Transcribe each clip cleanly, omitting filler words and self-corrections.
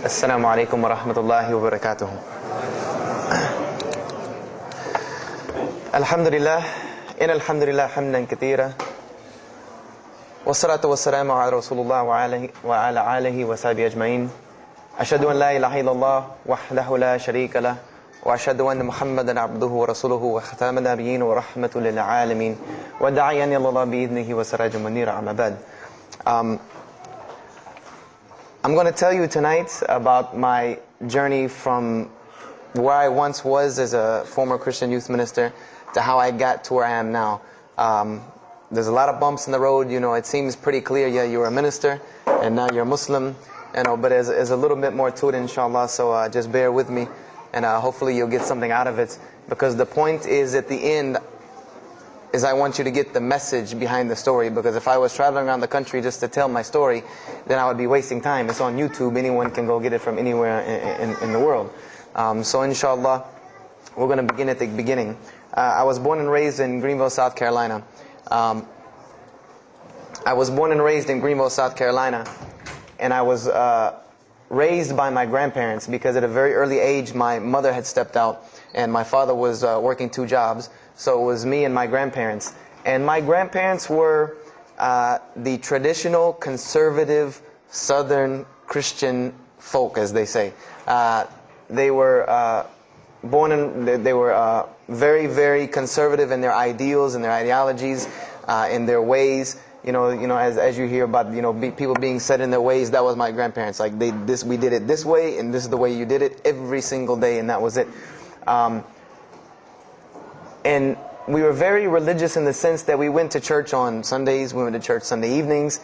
السلام عليكم ورحمة الله وبركاته. الحمد لله إن الحمد لله حمدا كثيرا والصلاة والسلام على رسول الله وعلى آله وصحبه أجمعين. أشهد أن لا إله إلا الله وحده لا شريك له وأشهد أن محمدا عبده ورسوله وختام النبيين ورحمة للعالمين وداعيا إلى الله بإذنه وسراجا منيرا. أما بعد. I'm going to tell you tonight about my journey from where I once was as a former Christian youth minister to how I got to where I am now. There's a lot of bumps in the road. You know, it seems pretty clear. Yeah, you're a minister and now you're a Muslim. You know, but there's a little bit more to it, inshallah. So just bear with me, and hopefully you'll get something out of it. Because the point is, at the end, is I want you to get the message behind the story. Because if I was traveling around the country just to tell my story, then I would be wasting time. It's on YouTube. Anyone can go get it from anywhere in the world. So inshallah, we're going to begin at the beginning. I was born and raised in Greenville, South Carolina. I was born and raised in Greenville, South Carolina. And I was raised by my grandparents because at a very early age, my mother had stepped out and my father was working 2 jobs. So it was me and my grandparents. And my grandparents were the traditional, conservative, Southern Christian folk, as they say. They were born in, they were very, very conservative in their ideals and their ideologies, in their ways. You know, as you hear about, people being set in their ways, that was my grandparents. Like we did it this way, and this is the way you did it every single day, and that was it. And we were very religious in the sense that we went to church on Sundays, we went to church Sunday evenings,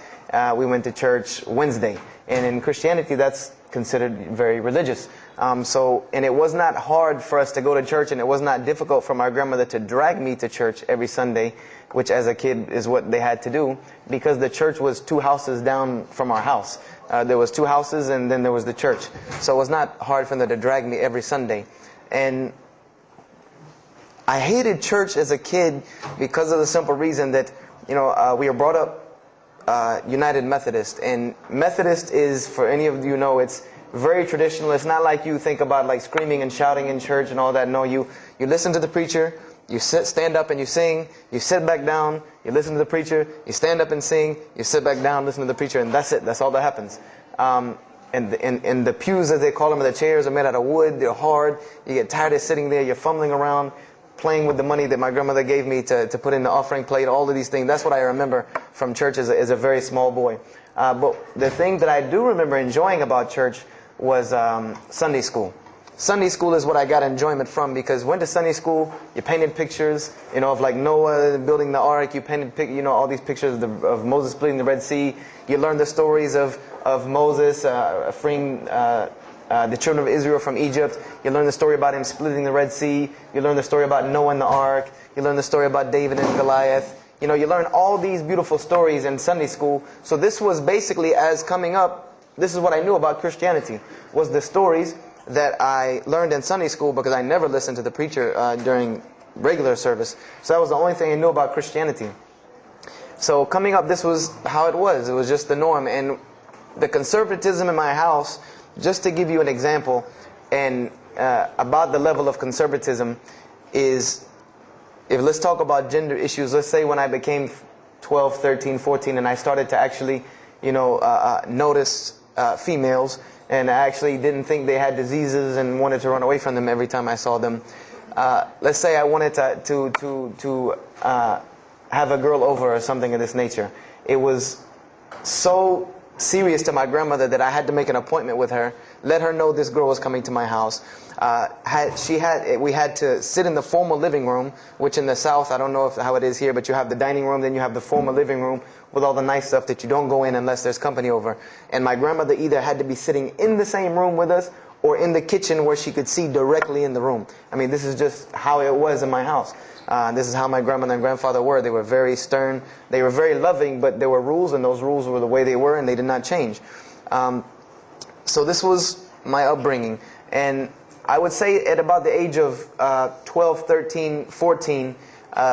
we went to church Wednesday. And in Christianity, that's considered very religious. And it was not hard for us to go to church, and it was not difficult for my grandmother to drag me to church every Sunday, which as a kid is what they had to do, because the church was 2 houses down from our house. There was 2 houses, and then there was the church. So it was not hard for them to drag me every Sunday. And I hated church as a kid because of the simple reason that, we were brought up United Methodist. And Methodist is, for any of you know, it's very traditional. It's not like you think about like screaming and shouting in church and all that. No, you listen to the preacher, you stand up and you sing, you sit back down, you listen to the preacher, you stand up and sing, you sit back down, listen to the preacher, and that's it. That's all that happens. And the pews, as they call them, the chairs are made out of wood, they're hard, you get tired of sitting there, you're fumbling around, playing with the money that my grandmother gave me to put in the offering plate, all of these things. That's what I remember from church as a very small boy. But the thing that I do remember enjoying about church was Sunday school. Sunday school is what I got enjoyment from, because went to Sunday school, you painted pictures, of like Noah building the ark, you painted, all these pictures of Moses splitting the Red Sea. You learned the stories of Moses freeing the children of Israel from Egypt. You learn the story about him splitting the Red Sea. You learn the story about Noah and the ark. You learn the story about David and Goliath. You learn all these beautiful stories in Sunday school. So this was basically, as coming up, this is what I knew about Christianity, was the stories that I learned in Sunday school, because I never listened to the preacher during regular service. So that was the only thing I knew about Christianity. So coming up, this was how it was. It was just the norm. And the conservatism in my house, just to give you an example, and about the level of conservatism is, if let's talk about gender issues, let's say when I became 12, 13, 14, and I started to actually, notice females, and I actually didn't think they had diseases and wanted to run away from them every time I saw them. Let's say I wanted to have a girl over or something of this nature. It was so serious to my grandmother that I had to make an appointment with her, let her know this girl was coming to my house. We had to sit in the formal living room, which in the South, I don't know how it is here, but you have the dining room, then you have the formal living room with all the nice stuff that you don't go in unless there's company over. And my grandmother either had to be sitting in the same room with us or in the kitchen where she could see directly in the room. I mean, this is just how it was in my house. This is how my grandmother and grandfather were. They were very stern. They were very loving, but there were rules, and those rules were the way they were, and they did not change. So this was my upbringing. And I would say at about the age of 12, 13, 14,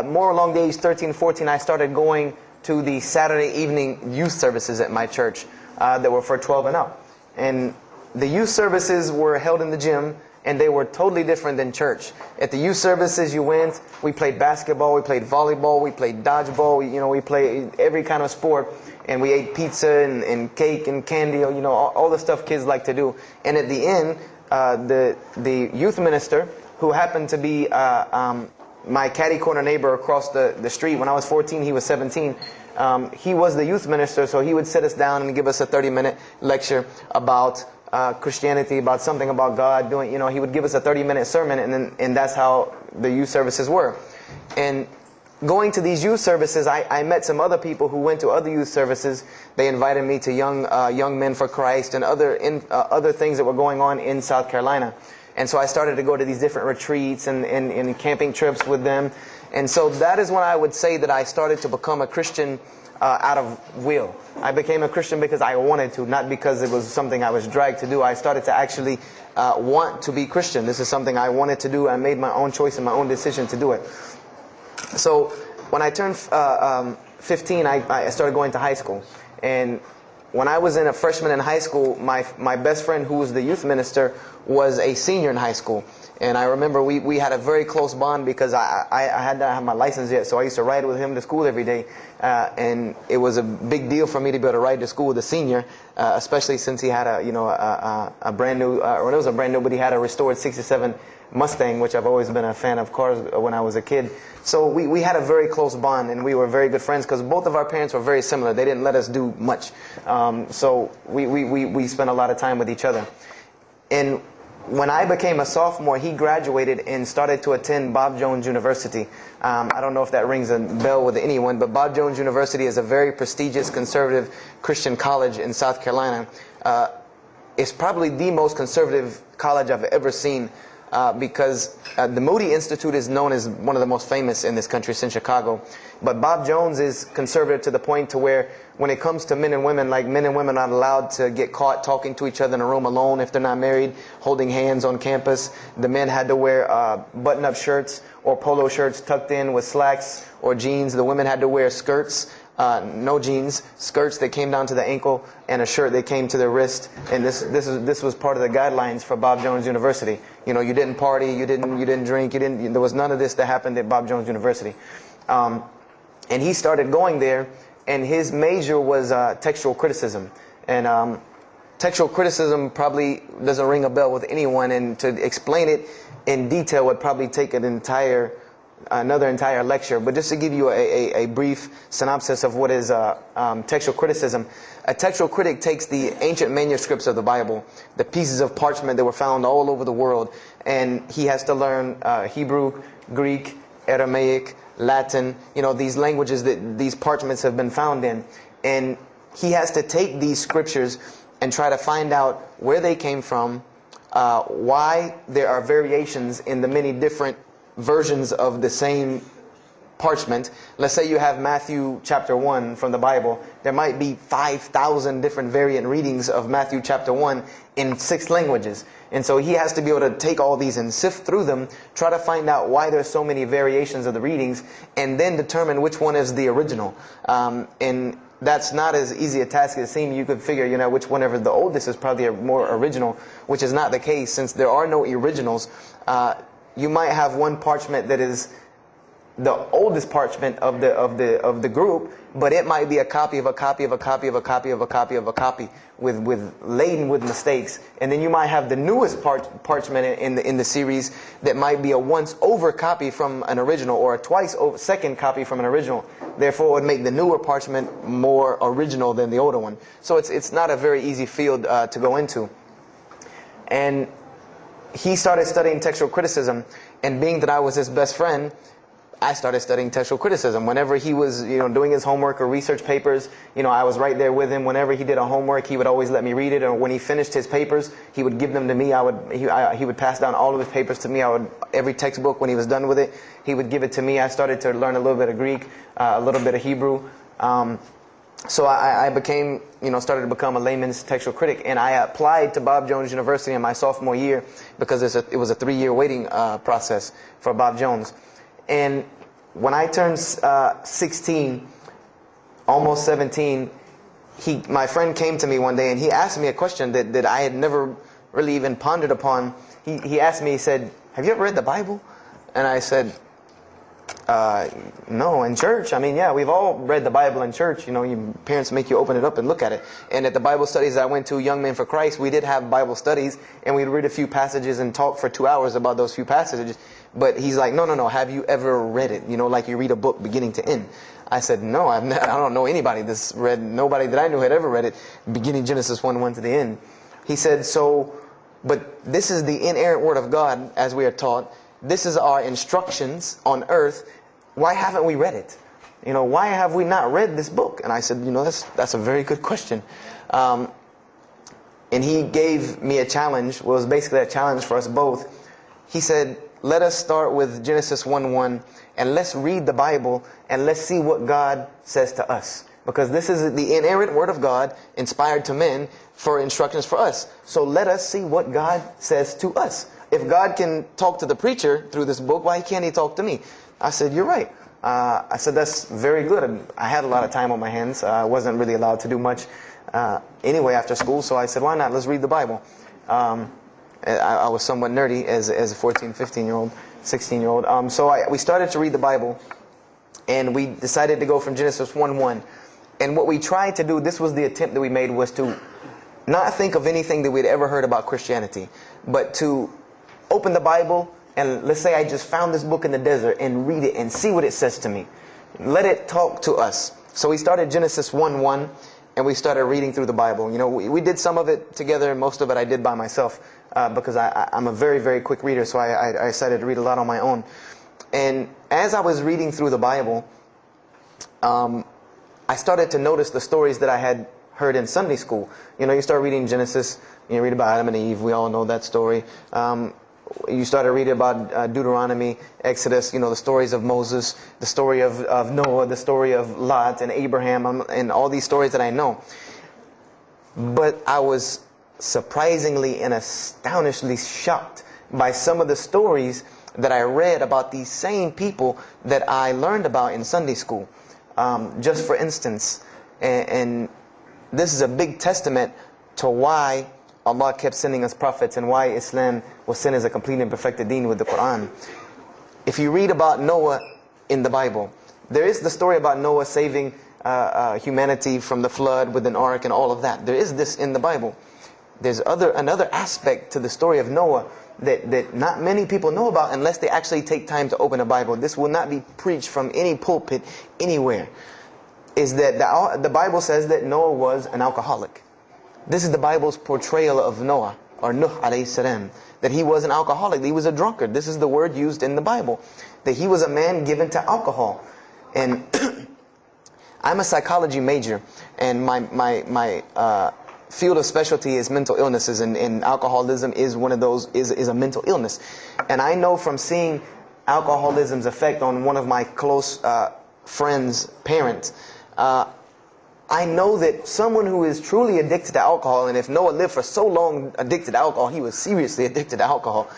more along the age 13, 14, I started going to the Saturday evening youth services at my church that were for 12 and up. And the youth services were held in the gym, and they were totally different than church. At the youth services, you went, we played basketball, we played volleyball, we played dodgeball, we played every kind of sport, and we ate pizza and cake and candy, all the stuff kids like to do. And at the end, the youth minister, who happened to be my catty corner neighbor across the street. When I was 14, he was 17. He was the youth minister, so he would sit us down and give us a 30-minute lecture about Christianity, about something about God. He would give us a 30-minute sermon, and that's how the youth services were. And going to these youth services, I met some other people who went to other youth services. They invited me to Young Men for Christ and other things that were going on in South Carolina. And so I started to go to these different retreats and camping trips with them. And so that is when I would say that I started to become a Christian out of will. I became a Christian because I wanted to, not because it was something I was dragged to do. I started to actually want to be Christian. This is something I wanted to do. I made my own choice and my own decision to do it. So when I turned 15, I started going to high school. And when I was a freshman in high school, my best friend, who was the youth minister, was a senior in high school. And I remember we had a very close bond because I had not have my license yet, so I used to ride with him to school every day. And it was a big deal for me to be able to ride to school with a senior, especially since he had a brand new, or it was a brand new, but he had a restored '67 Mustang, which I've always been a fan of cars when I was a kid. So we had a very close bond, and we were very good friends because both of our parents were very similar. They didn't let us do much. So we spent a lot of time with each other. And when I became a sophomore, he graduated and started to attend Bob Jones University. I don't know if that rings a bell with anyone, but Bob Jones University is a very prestigious conservative Christian college in South Carolina. It's probably the most conservative college I've ever seen. Because the Moody Institute is known as one of the most famous in this country, it's in Chicago. But Bob Jones is conservative to the point to where when it comes to men and women, like men and women are not allowed to get caught talking to each other in a room alone if they're not married, holding hands on campus. The men had to wear button-up shirts or polo shirts tucked in with slacks or jeans. The women had to wear skirts. No jeans, skirts that came down to the ankle, and a shirt that came to the wrist. And this was part of the guidelines for Bob Jones University. You didn't party, you didn't drink, there was none of this that happened at Bob Jones University. And he started going there, and his major was textual criticism. And textual criticism probably doesn't ring a bell with anyone, and to explain it in detail would probably take another entire lecture. But just to give you a brief synopsis of what is textual criticism. A textual critic takes the ancient manuscripts of the Bible, the pieces of parchment that were found all over the world, and he has to learn Hebrew, Greek, Aramaic, Latin, these languages that these parchments have been found in. And he has to take these scriptures and try to find out where they came from, why there are variations in the many different versions of the same parchment. Let's say you have Matthew chapter 1 from the Bible. There might be 5,000 different variant readings of Matthew chapter 1 in 6 languages. And so he has to be able to take all these and sift through them, try to find out why there's so many variations of the readings, and then determine which one is the original. And that's not as easy a task as it seems. You could figure, which whenever the oldest is probably a more original, which is not the case since there are no originals. You might have one parchment that is the oldest parchment of the group, but it might be a copy of a copy of a copy of a copy of a copy of a copy laden with mistakes. And then you might have the newest parchment in the series that might be a once over copy from an original, or a twice over second copy from an original. Therefore, it would make the newer parchment more original than the older one. So it's not a very easy field to go into. And he started studying textual criticism, and being that I was his best friend, I started studying textual criticism. Whenever he was, doing his homework or research papers, I was right there with him. Whenever he did a homework, he would always let me read it. Or when he finished his papers, he would give them to me. He would pass down all of his papers to me. Every textbook, when he was done with it, he would give it to me. I started to learn a little bit of Greek, a little bit of Hebrew. So I became, started to become a layman's textual critic, and I applied to Bob Jones University in my sophomore year because it was a 3-year waiting process for Bob Jones. And when I turned 16, almost 17, my friend came to me one day and he asked me a question that I had never really even pondered upon. He asked me, he said, "Have you ever read the Bible?" And I said, no, in church. I mean, yeah, we've all read the Bible in church. You know, your parents make you open it up and look at it. And at the Bible studies I went to, Young Men for Christ, we did have Bible studies, and we'd read a few passages and talk for 2 hours about those few passages. But he's like, no, have you ever read it? You know, like you read a book beginning to end. I said, no, I don't know anybody that's read, nobody that I knew had ever read it, beginning Genesis 1:1 to the end. He said, but this is the inerrant Word of God, as we are taught. This is our instructions on earth. Why haven't we read it? You know, why have we not read this book? And I said, you know, that's a very good question. And he gave me a challenge. Well, it was basically a challenge for us both. He said, let us start with Genesis 1:1 and let's read the Bible and let's see what God says to us. Because this is the inerrant Word of God, inspired to men for instructions for us. So let us see what God says to us. If God can talk to the preacher through this book, why can't He talk to me? I said, you're right. I said, that's very good. I had a lot of time on my hands. I wasn't really allowed to do much anyway after school. So I said, why not? Let's read the Bible. I was somewhat nerdy as a 14, 15-year-old, 16-year-old. So we started to read the Bible. And we decided to go from Genesis 1:1. And what we tried to do, this was the attempt that we made, was to not think of anything that we'd ever heard about Christianity, but to open the Bible and let's say I just found this book in the desert and read it and see what it says to me. Let it talk to us. So we started Genesis 1:1 and we started reading through the Bible. You know, we did some of it together, and most of it I did by myself because I'm a very, very quick reader, so I decided to read a lot on my own. And as I was reading through the Bible, I started to notice the stories that I had heard in Sunday school. You know, you start reading Genesis, you read about Adam and Eve, we all know that story. You started reading about Deuteronomy, Exodus, you know, the stories of Moses, the story of Noah, the story of Lot and Abraham, and all these stories that I know. But I was surprisingly and astonishingly shocked by some of the stories that I read about these same people that I learned about in Sunday school. Just for instance, and this is a big testament to why Allah kept sending us prophets and why Islam was sent as a complete and perfected deen with the Quran. If you read about Noah in the Bible, there is the story about Noah saving humanity from the flood with an ark and all of that. There is this in the Bible. There's another aspect to the story of Noah that not many people know about unless they actually take time to open a Bible. This will not be preached from any pulpit anywhere. Is that the Bible says that Noah was an alcoholic. This is the Bible's portrayal of Noah, or Nuh alayhi salam, that he was an alcoholic, that he was a drunkard. This is the word used in the Bible, that he was a man given to alcohol. And I'm a psychology major, and my field of specialty is mental illnesses, and alcoholism is one of those, is a mental illness. And I know from seeing alcoholism's effect on one of my close friends' parents, I know that someone who is truly addicted to alcohol, and if Noah lived for so long addicted to alcohol, he was seriously addicted to alcohol.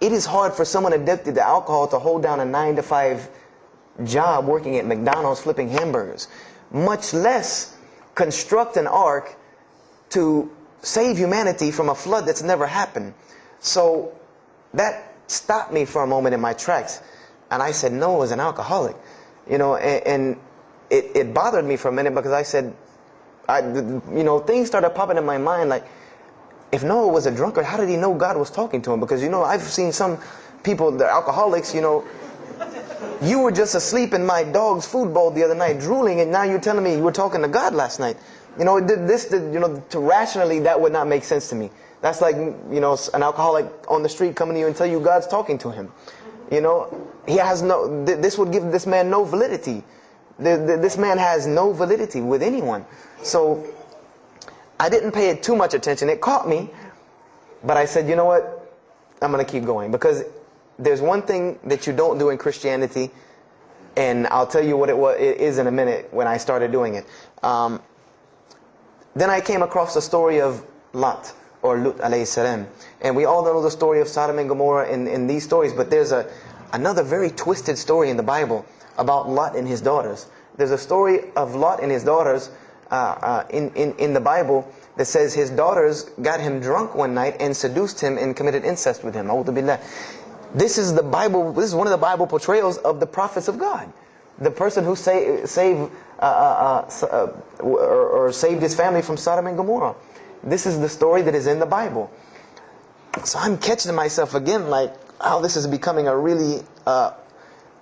It is hard for someone addicted to alcohol to hold down a 9-to-5 job working at McDonald's flipping hamburgers, much less construct an ark to save humanity from a flood that's never happened. So that stopped me for a moment in my tracks, and I said, Noah was an alcoholic, you know, and it bothered me for a minute, because I said, you know, things started popping in my mind like, if Noah was a drunkard, how did he know God was talking to him? Because, you know, I've seen some people, they're alcoholics, you know, you were just asleep in my dog's food bowl the other night, drooling, and now you're telling me you were talking to God last night. You know, you know, to rationally, that would not make sense to me. That's like, you know, an alcoholic on the street coming to you and tell you God's talking to him. You know, he has no, this would give this man no validity. This man has no validity with anyone. So I didn't pay it too much attention. It caught me, but I said, you know what, I'm going to keep going, because there's one thing that you don't do in Christianity, and I'll tell you what it is in a minute when I started doing it. Then I came across the story of Lot, or Lut alayhi salam. And we all know the story of Sodom and Gomorrah in these stories, but there's another very twisted story in the Bible about Lot and his daughters. There's a story of Lot and his daughters in the Bible that says his daughters got him drunk one night and seduced him and committed incest with him. A'udhu billah. This is the Bible. This is one of the Bible portrayals of the prophets of God. The person who saved his family from Sodom and Gomorrah. This is the story that is in the Bible. So I'm catching myself again, like, how this is becoming a really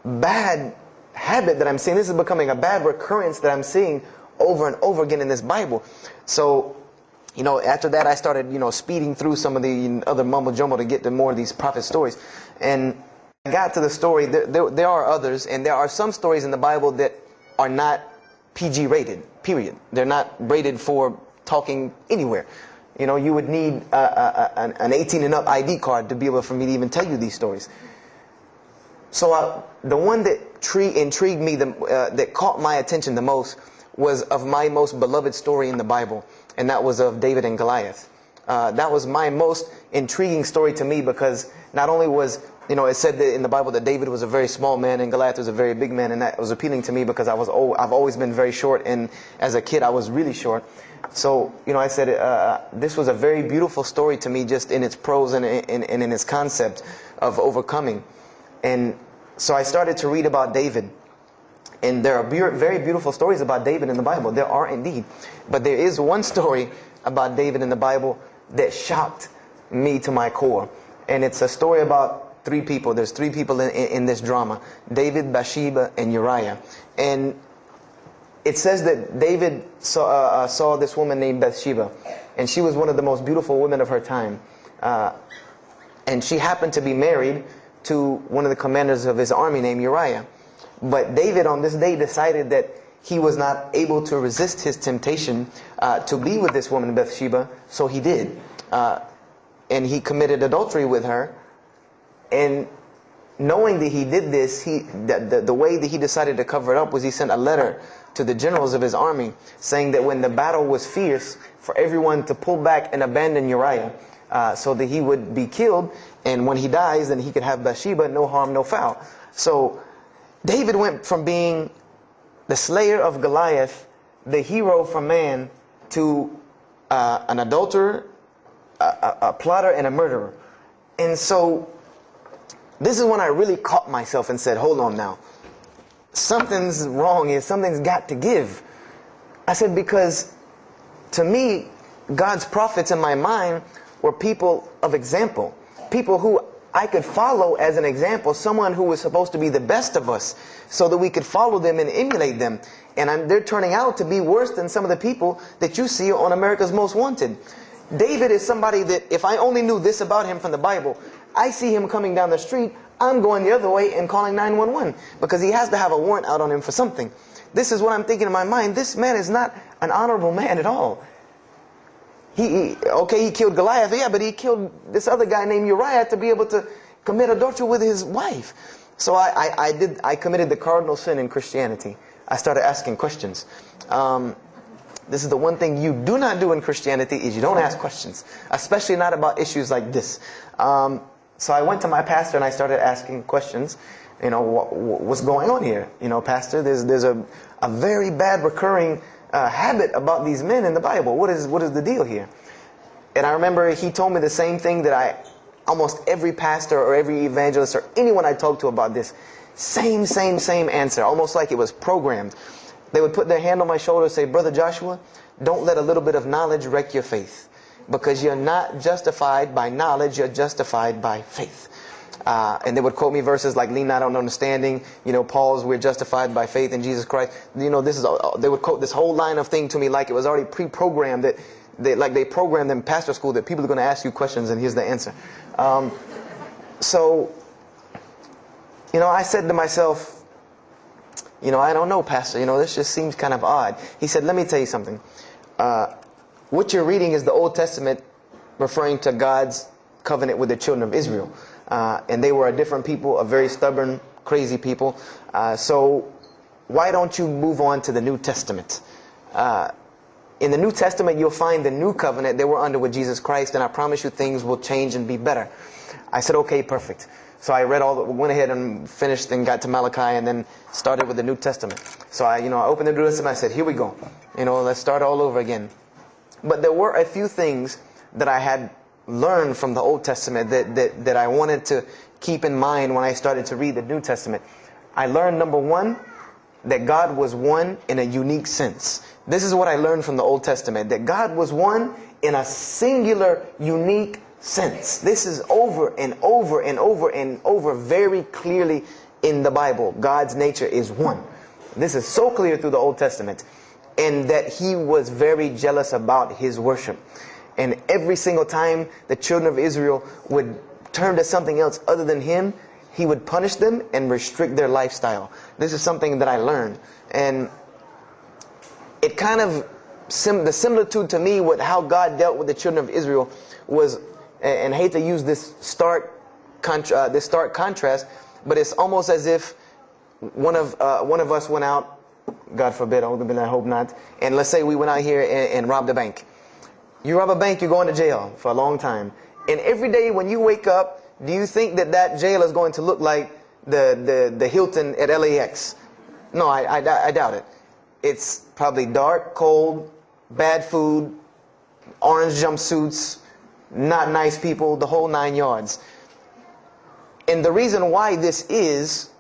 bad habit that I'm seeing. This is becoming a bad recurrence that I'm seeing over and over again in this Bible. So, after that I started, speeding through some of the other mumbo jumbo to get to more of these prophet stories. And I got to the story, there are others, and there are some stories in the Bible that are not PG rated, period. They're not rated for talking anywhere. You would need an 18 and up ID card to be able for me to even tell you these stories. So the one that intrigued me, that caught my attention the most, was of my most beloved story in the Bible, and that was of David and Goliath. That was my most intriguing story to me, because not only was, it said that in the Bible that David was a very small man and Goliath was a very big man, and that was appealing to me because I've always been very short, and as a kid I was really short. So, I said this was a very beautiful story to me, just in its prose and in its concept of overcoming. And so I started to read about David. And there are very beautiful stories about David in the Bible. There are indeed. But there is one story about David in the Bible that shocked me to my core. And it's a story about three people. There's three people in this drama: David, Bathsheba, and Uriah. And it says that David saw this woman named Bathsheba. And she was one of the most beautiful women of her time. And she happened to be married to one of the commanders of his army named Uriah. But David on this day decided that he was not able to resist his temptation to be with this woman Bathsheba, so he did. And he committed adultery with her. And knowing that he did this, the way that he decided to cover it up was he sent a letter to the generals of his army saying that when the battle was fierce, for everyone to pull back and abandon Uriah so that he would be killed. And when he dies, then he could have Bathsheba, no harm, no foul. So David went from being the slayer of Goliath, the hero from man, to an adulterer, a plotter, and a murderer. And so this is when I really caught myself and said, hold on now. Something's wrong here. Something's got to give. I said, because to me, God's prophets in my mind were people of example. People who I could follow as an example, someone who was supposed to be the best of us, so that we could follow them and emulate them. And they're turning out to be worse than some of the people that you see on America's Most Wanted. David is somebody that, if I only knew this about him from the Bible, I see him coming down the street, I'm going the other way and calling 911, because he has to have a warrant out on him for something. This is what I'm thinking in my mind. This man is not an honorable man at all. He killed Goliath, yeah, but he killed this other guy named Uriah to be able to commit adultery with his wife. So I committed the cardinal sin in Christianity. I started asking questions. This is the one thing you do not do in Christianity, is you don't ask questions, especially not about issues like this. So I went to my pastor and I started asking questions. What's going on here? Pastor, there's a very bad recurring habit about these men in the Bible. What is the deal here? And I remember he told me the same thing that almost every pastor or every evangelist or anyone I talked to about this, same answer, almost like it was programmed. They would put their hand on my shoulder and say, Brother Joshua, don't let a little bit of knowledge wreck your faith, because you're not justified by knowledge, you're justified by faith. And they would quote me verses like, lean not on understanding, Paul's, we're justified by faith in Jesus Christ. They would quote this whole line of thing to me like it was already pre-programmed, that they programmed in pastor school that people are going to ask you questions and here's the answer. So I said to myself, I don't know, Pastor, this just seems kind of odd. He said, let me tell you something. What you're reading is the Old Testament referring to God's covenant with the children of Israel. And they were a different people, a very stubborn, crazy people. So why don't you move on to the New Testament? In the New Testament, you'll find the new covenant they were under with Jesus Christ, and I promise you things will change and be better. I said, okay, perfect. So I went ahead and finished and got to Malachi and then started with the New Testament. So I opened the New Testament. I said, here we go. Let's start all over again. But there were a few things that I had learned from the Old Testament that I wanted to keep in mind when I started to read the New Testament. I learned, number one, that God was one in a unique sense. This is what I learned from the Old Testament, that God was one in a singular, unique sense. This is over and over and over and over very clearly in the Bible. God's nature is one. This is so clear through the Old Testament. And that He was very jealous about His worship. And every single time the children of Israel would turn to something else other than Him, He would punish them and restrict their lifestyle. This is something that I learned. And it kind of, the similitude to me with how God dealt with the children of Israel was, and I hate to use this stark contrast, but it's almost as if one of us went out, God forbid, I hope not, and let's say we went out here and robbed a bank. You rob a bank, you're going to jail for a long time. And every day when you wake up, do you think that jail is going to look like the Hilton at LAX? No, I doubt it. It's probably dark, cold, bad food, orange jumpsuits, not nice people, the whole 9 yards. And the reason why this is,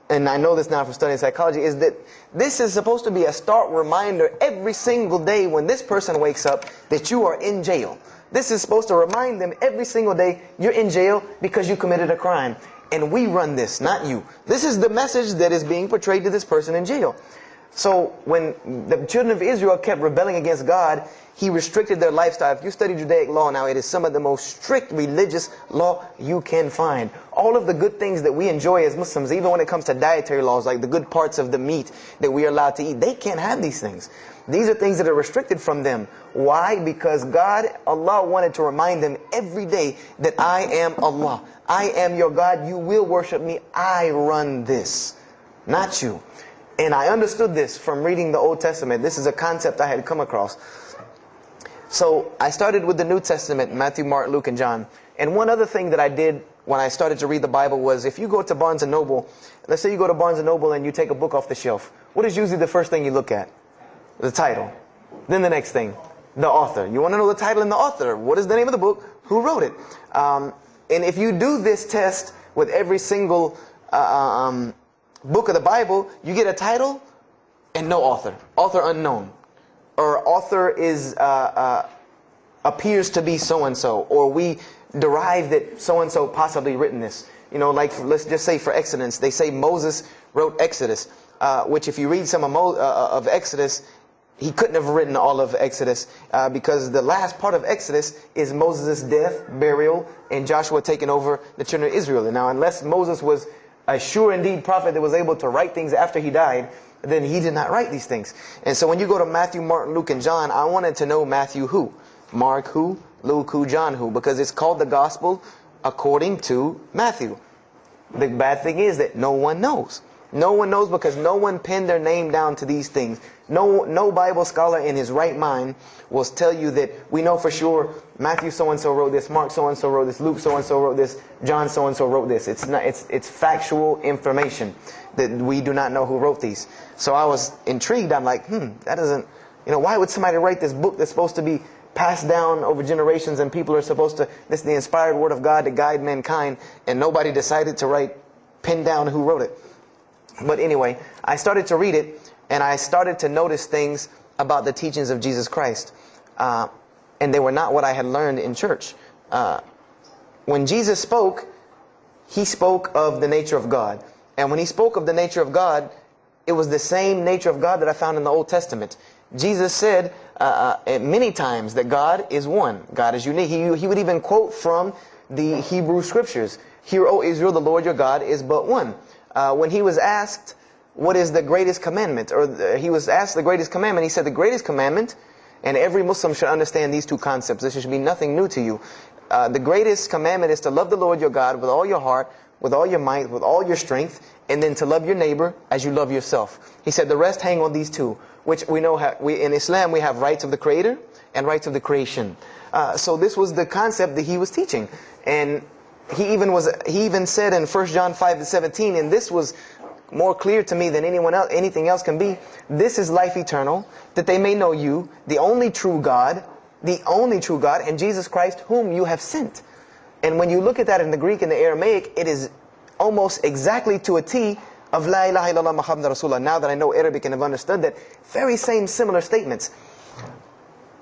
and I know this now from studying psychology, is that this is supposed to be a stark reminder every single day when this person wakes up that you are in jail. This is supposed to remind them every single day you're in jail because you committed a crime. And we run this, not you. This is the message that is being portrayed to this person in jail. So when the children of Israel kept rebelling against God, He restricted their lifestyle. If you study Judaic law now, it is some of the most strict religious law you can find. All of the good things that we enjoy as Muslims, even when it comes to dietary laws, like the good parts of the meat that we are allowed to eat, they can't have these things. These are things that are restricted from them. Why? Because God, Allah, wanted to remind them every day that I am Allah. I am your God. You will worship me. I run this, not you. And I understood this from reading the Old Testament. This is a concept I had come across. So I started with the New Testament, Matthew, Mark, Luke, and John. And one other thing that I did when I started to read the Bible was, if you go to Barnes & Noble, let's say you go to Barnes & Noble and you take a book off the shelf. What is usually the first thing you look at? The title. Then the next thing, the author. You want to know the title and the author. What is the name of the book? Who wrote it? And if you do this test with every single book of the Bible, you get a title and no author. Author unknown. Or author is appears to be so-and-so. Or we derive that so-and-so possibly written this. Like let's just say for Exodus, they say Moses wrote Exodus. Which if you read some of Exodus, he couldn't have written all of Exodus because the last part of Exodus is Moses' death, burial, and Joshua taking over the children of Israel. And now unless Moses was a sure indeed prophet that was able to write things after he died, then he did not write these things. And so when you go to Matthew, Mark, Luke, and John, I wanted to know Matthew who, Mark who, Luke who, John who, because it's called the gospel according to Matthew. The bad thing is that no one knows. No one knows because no one penned their name down to these things. No Bible scholar in his right mind will tell you that we know for sure Matthew so-and-so wrote this, Mark so-and-so wrote this, Luke so-and-so wrote this, John so-and-so wrote this. It's factual information that we do not know who wrote these. So I was intrigued. I'm like, that doesn't, why would somebody write this book that's supposed to be passed down over generations and people are supposed to, this is the inspired word of God to guide mankind, and nobody decided to pin down who wrote it. But anyway, I started to read it, and I started to notice things about the teachings of Jesus Christ. And they were not what I had learned in church. When Jesus spoke, He spoke of the nature of God. And when He spoke of the nature of God, it was the same nature of God that I found in the Old Testament. Jesus said many times that God is one. God is unique. He would even quote from the Hebrew Scriptures. Hear, O Israel, the Lord your God is but one. When He was asked, what is the greatest commandment? Or He was asked the greatest commandment. He said the greatest commandment, and every Muslim should understand these two concepts. This should be nothing new to you. The greatest commandment is to love the Lord your God with all your heart, with all your might, with all your strength, and then to love your neighbor as you love yourself. He said the rest hang on these two, which we know in Islam we have rights of the Creator and rights of the creation. So this was the concept that He was teaching. And he even said in 1 John 5:17, and this was more clear to me than anything else can be, this is life eternal, that they may know you, the only true God, and Jesus Christ, whom you have sent. And when you look at that in the Greek and the Aramaic, it is almost exactly to a T of La ilaha illallah Muhammad Rasulullah. Now that I know Arabic and have understood that, very same similar statements.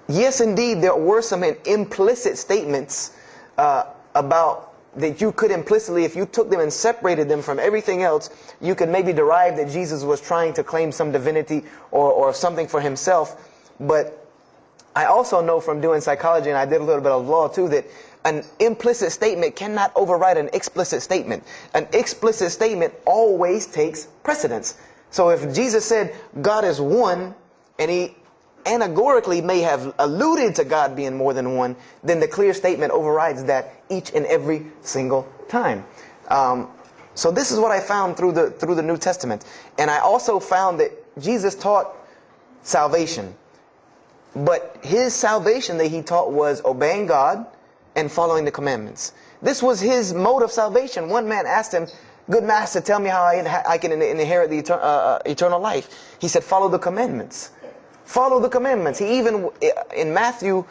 Yes, indeed, there were some implicit statements about that you could implicitly, if you took them and separated them from everything else, you could maybe derive that Jesus was trying to claim some divinity or something for himself. But I also know from doing psychology, and I did a little bit of law too, that an implicit statement cannot override an explicit statement. An explicit statement always takes precedence. So if Jesus said God is one, and he anagorically may have alluded to God being more than one, then the clear statement overrides that each and every single time. So this is what I found through the New Testament. And I also found that Jesus taught salvation. But his salvation that he taught was obeying God and following the commandments. This was his mode of salvation. One man asked him, "Good master, tell me how I can inherit the eternal life." He said, "Follow the commandments." Follow the commandments. He even, in Matthew,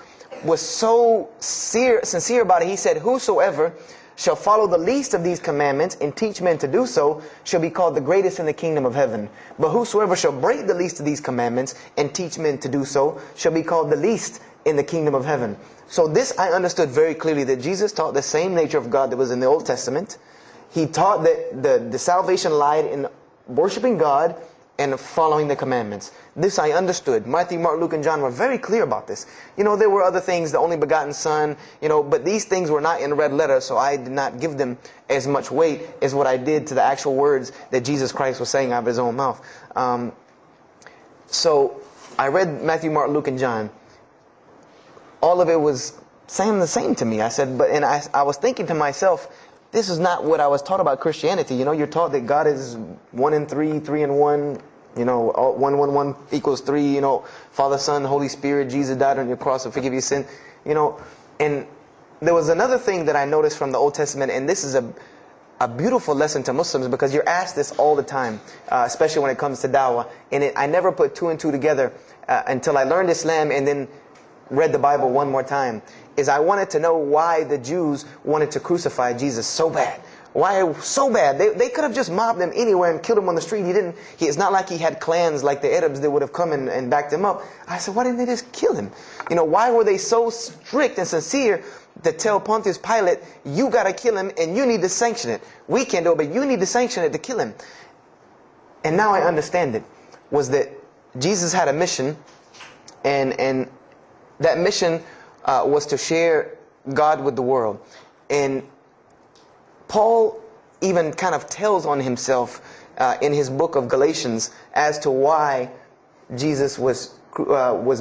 was so sincere about it. He said, "Whosoever shall follow the least of these commandments and teach men to do so shall be called the greatest in the kingdom of heaven. But whosoever shall break the least of these commandments and teach men to do so shall be called the least in the kingdom of heaven." So this I understood very clearly, that Jesus taught the same nature of God that was in the Old Testament. He taught that the salvation lied in worshiping God and following the commandments. This I understood. Matthew, Mark, Luke, and John were very clear about this. There were other things, the only begotten Son, but these things were not in red letter, so I did not give them as much weight as what I did to the actual words that Jesus Christ was saying out of his own mouth. So I read Matthew, Mark, Luke, and John. All of it was saying the same to me. I said, I was thinking to myself, this is not what I was taught about Christianity. You're taught that God is 1 in 3, 3 in 1. 1 equals 3. Father, Son, Holy Spirit. Jesus died on your cross to forgive your sin. And there was another thing that I noticed from the Old Testament, and this is a beautiful lesson to Muslims, because you're asked this all the time, especially when it comes to da'wah. And I never put 2 and 2 together until I learned Islam and then read the Bible one more time. Is I wanted to know why the Jews wanted to crucify Jesus so bad. Why so bad? They could have just mobbed him anywhere and killed him on the street. It's not like he had clans like the Arabs that would have come and backed him up. I said, why didn't they just kill him? Why were they so strict and sincere to tell Pontius Pilate, you got to kill him and you need to sanction it. We can't do it, but you need to sanction it to kill him. And now I understand it. Was that Jesus had a mission, and that mission was to share God with the world. And Paul even kind of tells on himself in his book of Galatians as to why Jesus was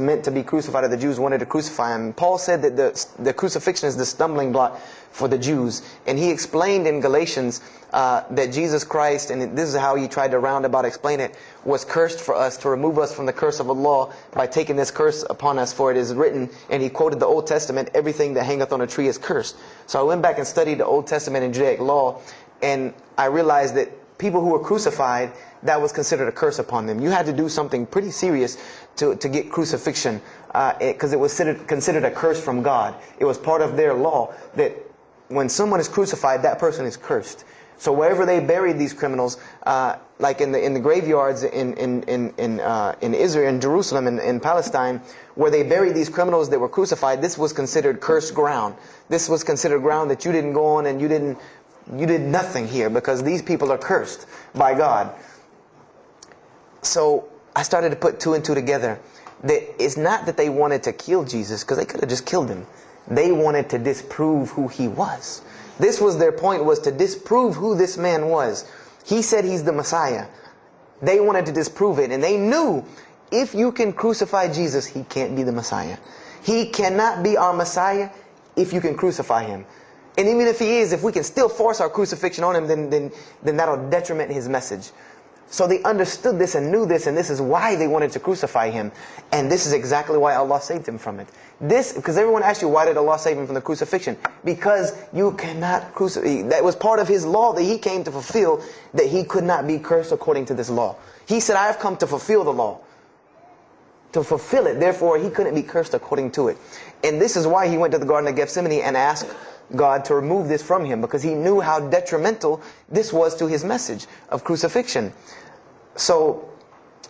meant to be crucified, or the Jews wanted to crucify him. Paul said that the crucifixion is the stumbling block for the Jews. And he explained in Galatians that Jesus Christ, and this is how he tried to roundabout explain it, was cursed for us, to remove us from the curse of Allah by taking this curse upon us. For it is written, and he quoted the Old Testament, everything that hangeth on a tree is cursed. So I went back and studied the Old Testament and Judaic law, and I realized that people who were crucified, that was considered a curse upon them. You had to do something pretty serious to get crucifixion, because it was considered a curse from God. It was part of their law that when someone is crucified, that person is cursed. So wherever they buried these criminals, like in the graveyards in Israel, in Jerusalem, in Palestine, where they buried these criminals that were crucified, this was considered cursed ground. This was considered ground that you didn't go on, and you did nothing here, because these people are cursed by God. So I started to put 2 and 2 together. That it's not that they wanted to kill Jesus, because they could have just killed him. They wanted to disprove who he was. This was their point, was to disprove who this man was. He said he's the Messiah. They wanted to disprove it. And they knew, if you can crucify Jesus, he can't be the Messiah. He cannot be our Messiah if you can crucify him. And even if he is, if we can still force our crucifixion on him, then that'll detriment his message. So they understood this and knew this, and this is why they wanted to crucify him. And this is exactly why Allah saved him from it. Because everyone asked you, why did Allah save him from the crucifixion? Because you cannot crucify. That was part of his law that he came to fulfill, that he could not be cursed according to this law. He said, I have come to fulfill the law. To fulfill it. Therefore, he couldn't be cursed according to it. And this is why he went to the Garden of Gethsemane and asked God to remove this from him, because he knew how detrimental this was to his message of crucifixion. So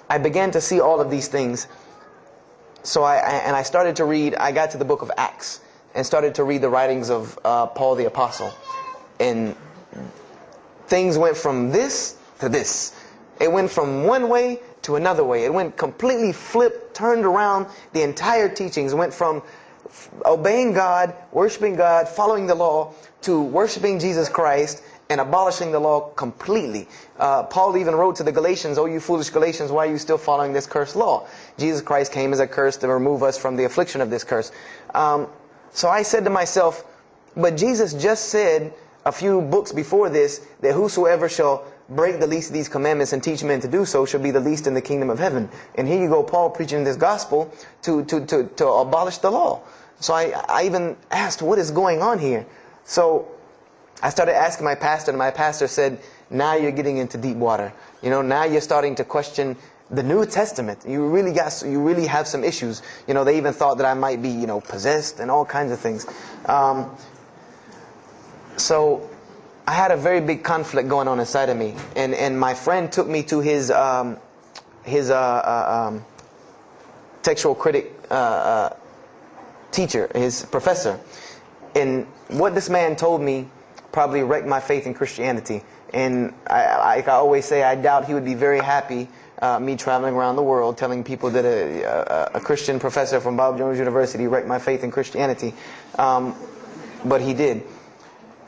I began to see all of these things. So I started to read. I got to the book of Acts and started to read the writings of Paul the Apostle. And things went from this to this. It went from one way to another way. It went completely flipped, turned around. The entire teachings went from obeying God, worshiping God, following the law, to worshiping Jesus Christ and abolishing the law completely. Paul even wrote to the Galatians, "Oh, you foolish Galatians, why are you still following this cursed law?" Jesus Christ came as a curse to remove us from the affliction of this curse. So I said to myself, but Jesus just said a few books before this that whosoever shall break the least of these commandments and teach men to do so shall be the least in the kingdom of heaven. And here you go, Paul preaching this gospel to abolish the law. So I even asked, what is going on here? So I started asking my pastor, and my pastor said, now you're getting into deep water. You know, now you're starting to question the New Testament. You really have some issues. You know, they even thought that I might be, you know, possessed and all kinds of things. So I had a very big conflict going on inside of me, and my friend took me to his textual critic teacher, his professor. And what this man told me probably wrecked my faith in Christianity. And I always say, I doubt he would be very happy me traveling around the world telling people that a Christian professor from Bob Jones University wrecked my faith in Christianity. But he did.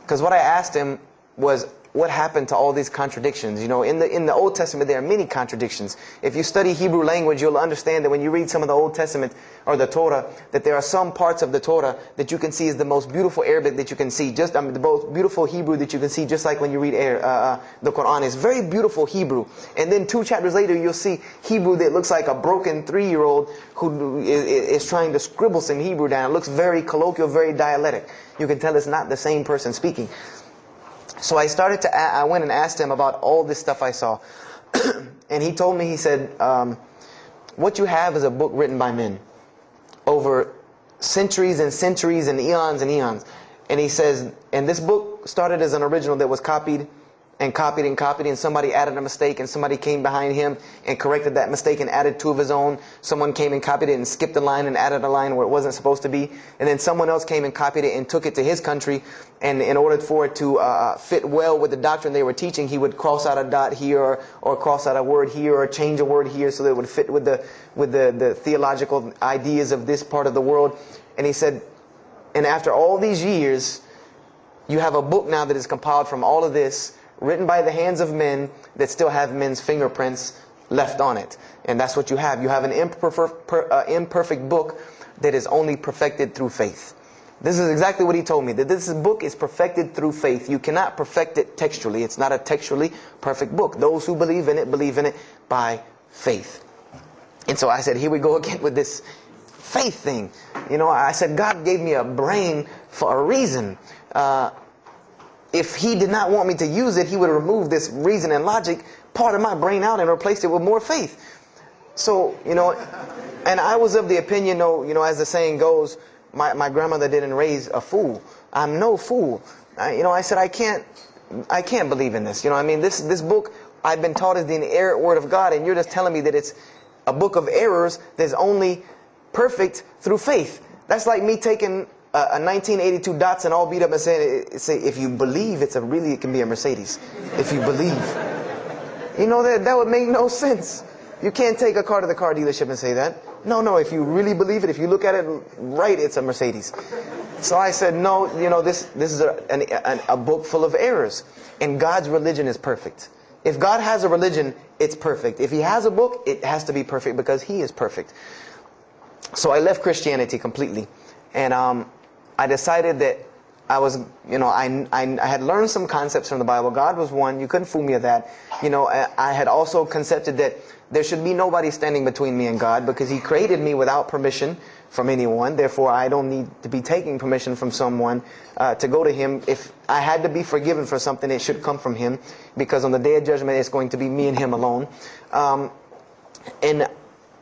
Because what I asked him was, what happened to all these contradictions? You know, in the Old Testament there are many contradictions. If you study Hebrew language, you'll understand that when you read some of the Old Testament or the Torah, that there are some parts of the Torah that you can see is the most beautiful Arabic that you can see. The most beautiful Hebrew that you can see, just like when you read the Quran. It's very beautiful Hebrew. And then 2 chapters later, you'll see Hebrew that looks like a broken 3-year-old who is trying to scribble some Hebrew down. It looks very colloquial, very dialectic. You can tell it's not the same person speaking. So I went and asked him about all this stuff I saw. And he told me, he said, what you have is a book written by men over centuries and centuries and eons and eons. And he says, and this book started as an original that was copied and copied and copied, and somebody added a mistake, and somebody came behind him and corrected that mistake and added 2 of his own. Someone came and copied it and skipped a line and added a line where it wasn't supposed to be. And then someone else came and copied it and took it to his country, and in order for it to fit well with the doctrine they were teaching, he would cross out a dot here or cross out a word here or change a word here so that it would fit with the theological ideas of this part of the world. And he said, and after all these years, you have a book now that is compiled from all of this, written by the hands of men that still have men's fingerprints left on it. And that's what you have. You have an imperfect book that is only perfected through faith. This is exactly what he told me, that this book is perfected through faith. You cannot perfect it textually. It's not a textually perfect book. Those who believe in it by faith. And so I said, here we go again with this faith thing. You know, I said, God gave me a brain for a reason. If he did not want me to use it, he would remove this reason and logic part of my brain out and replace it with more faith. So, you know, and I was of the opinion, you know, as the saying goes, my grandmother didn't raise a fool. I'm no fool. You know, I said, I can't believe in this. You know, I mean, this book I've been taught is the inerrant word of God, and you're just telling me that it's a book of errors that's only perfect through faith. That's like me taking a 1982 Datsun all beat up and say, if you believe it can be a Mercedes. If you believe. You know, that would make no sense. You can't take a car to the car dealership and say that. No, if you really believe it, if you look at it right, it's a Mercedes. So I said, no, you know, this is a book full of errors. And God's religion is perfect. If God has a religion, it's perfect. If he has a book, it has to be perfect because he is perfect. So I left Christianity completely. And I decided that I was, I had learned some concepts from the Bible. God was one. You couldn't fool me of that. I had also concepted that there should be nobody standing between me and God, because He created me without permission from anyone. Therefore, I don't need to be taking permission from someone to go to Him. If I had to be forgiven for something, it should come from Him, because on the day of judgment, it's going to be me and Him alone. And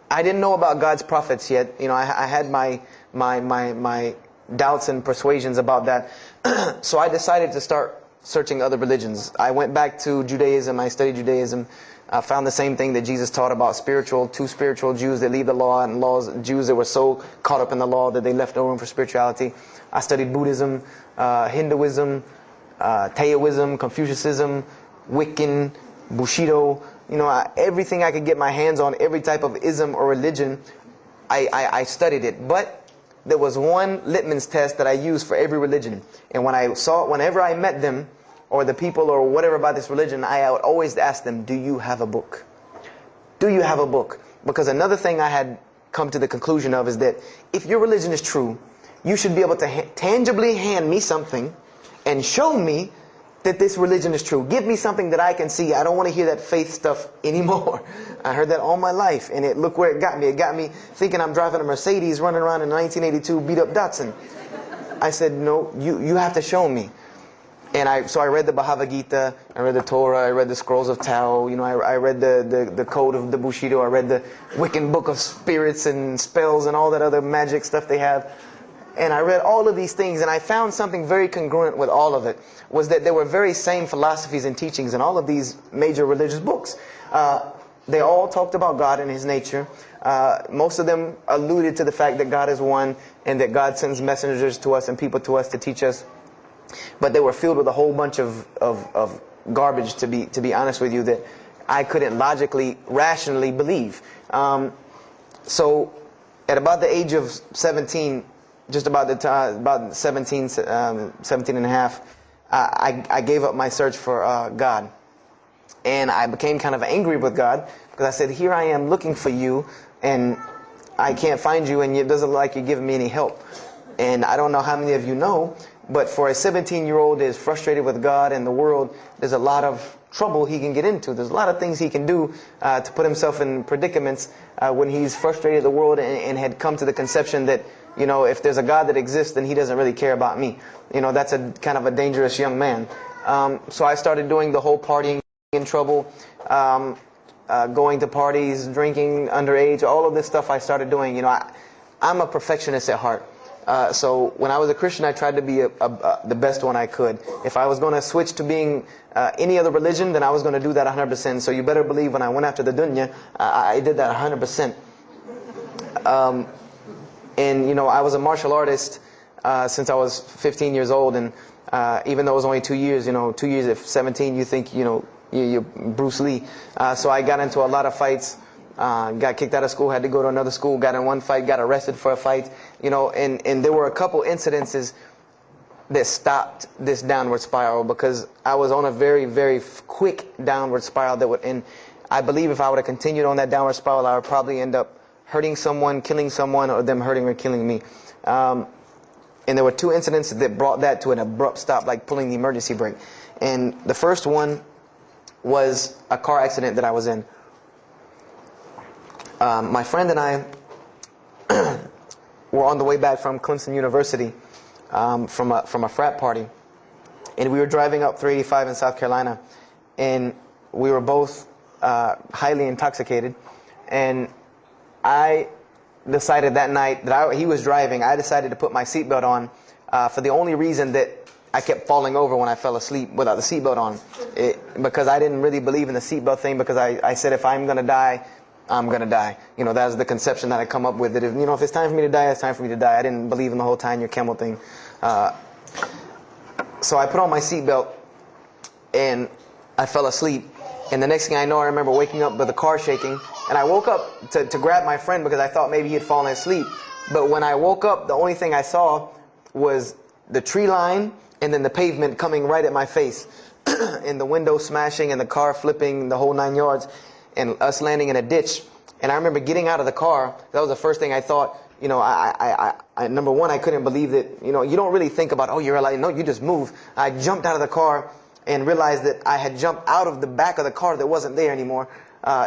I didn't know about God's prophets yet. I had my doubts and persuasions about that. So I decided to start searching other religions. I went back to Judaism. I studied Judaism. I found the same thing that Jesus taught about two spiritual Jews that leave the law, and Jews that were so caught up in the law that they left no room for spirituality. I studied Buddhism, Hinduism, Taoism, Confucianism, Wiccan, Bushido. Everything I could get my hands on, every type of ism or religion, I studied it. But there was one litmus test that I used for every religion. And whenever I met them, or the people, or whatever about this religion, I would always ask them, do you have a book? Do you have a book? Because another thing I had come to the conclusion of is that if your religion is true, you should be able to tangibly hand me something and show me that this religion is true. Give me something that I can see. I don't want to hear that faith stuff anymore. I heard that all my life, and look where it got me. It got me thinking I'm driving a Mercedes running around in a 1982 beat-up Datsun. I said, no, you have to show me. And so I read the Bhagavad Gita, I read the Torah, I read the Scrolls of Tao, I read the Code of the Bushido, I read the Wiccan Book of Spirits and Spells and all that other magic stuff they have. And I read all of these things, and I found something very congruent with all of it, was that there were very same philosophies and teachings in all of these major religious books. They all talked about God and His nature. Most of them alluded to the fact that God is one, and that God sends messengers to us and people to us to teach us. But they were filled with a whole bunch of garbage, to be honest with you, that I couldn't logically, rationally believe. So at about the age of 17, just about the time, about 17 and a half, I gave up my search for God. And I became kind of angry with God, because I said, here I am looking for you, and I can't find you, and it doesn't look like you're giving me any help. And I don't know how many of you know, but for a 17-year-old that is frustrated with God and the world, there's a lot of trouble he can get into. There's a lot of things he can do to put himself in predicaments when he's frustrated with the world and had come to the conception that, if there's a God that exists, then He doesn't really care about me. That's a kind of a dangerous young man. So I started doing the whole partying in trouble, going to parties, drinking underage, all of this stuff I started doing. I'm a perfectionist at heart. So when I was a Christian, I tried to be the best one I could. If I was going to switch to being any other religion, then I was going to do that 100%. So you better believe when I went after the dunya, I did that 100%. And I was a martial artist since I was 15 years old, and even though it was only 2 years, 2 years at 17, you think you're Bruce Lee. So I got into a lot of fights. Got kicked out of school, had to go to another school, got in one fight, got arrested for a fight, and there were a couple incidences that stopped this downward spiral, because I was on a very, very quick downward spiral and I believe if I would have continued on that downward spiral, I would probably end up hurting someone, killing someone, or them hurting or killing me. And there were two incidents that brought that to an abrupt stop, like pulling the emergency brake. And the first one was a car accident that I was in. My friend and I were on the way back from Clemson University from a frat party, and we were driving up 385 in South Carolina, and we were both highly intoxicated. And I decided that night that he was driving. I decided to put my seatbelt on for the only reason that I kept falling over when I fell asleep without the seatbelt on, because I didn't really believe in the seatbelt thing, because I said if I'm going to die, I'm going to die. That was the conception that I come up with, that if it's time for me to die, it's time for me to die. I didn't believe in the whole tying your camel thing. So I put on my seatbelt and I fell asleep. And the next thing I know, I remember waking up with the car shaking. And I woke up to grab my friend because I thought maybe he had fallen asleep. But when I woke up, the only thing I saw was the tree line and then the pavement coming right at my face. And the window smashing and the car flipping, the whole 9 yards. And us landing in a ditch. And I remember getting out of the car. That was the first thing I thought. you know, number one, I couldn't believe that, you know, you don't really think about, oh, you're alive. No, you just move. I jumped out of the car and realized that I had jumped out of the back of the car that wasn't there anymore.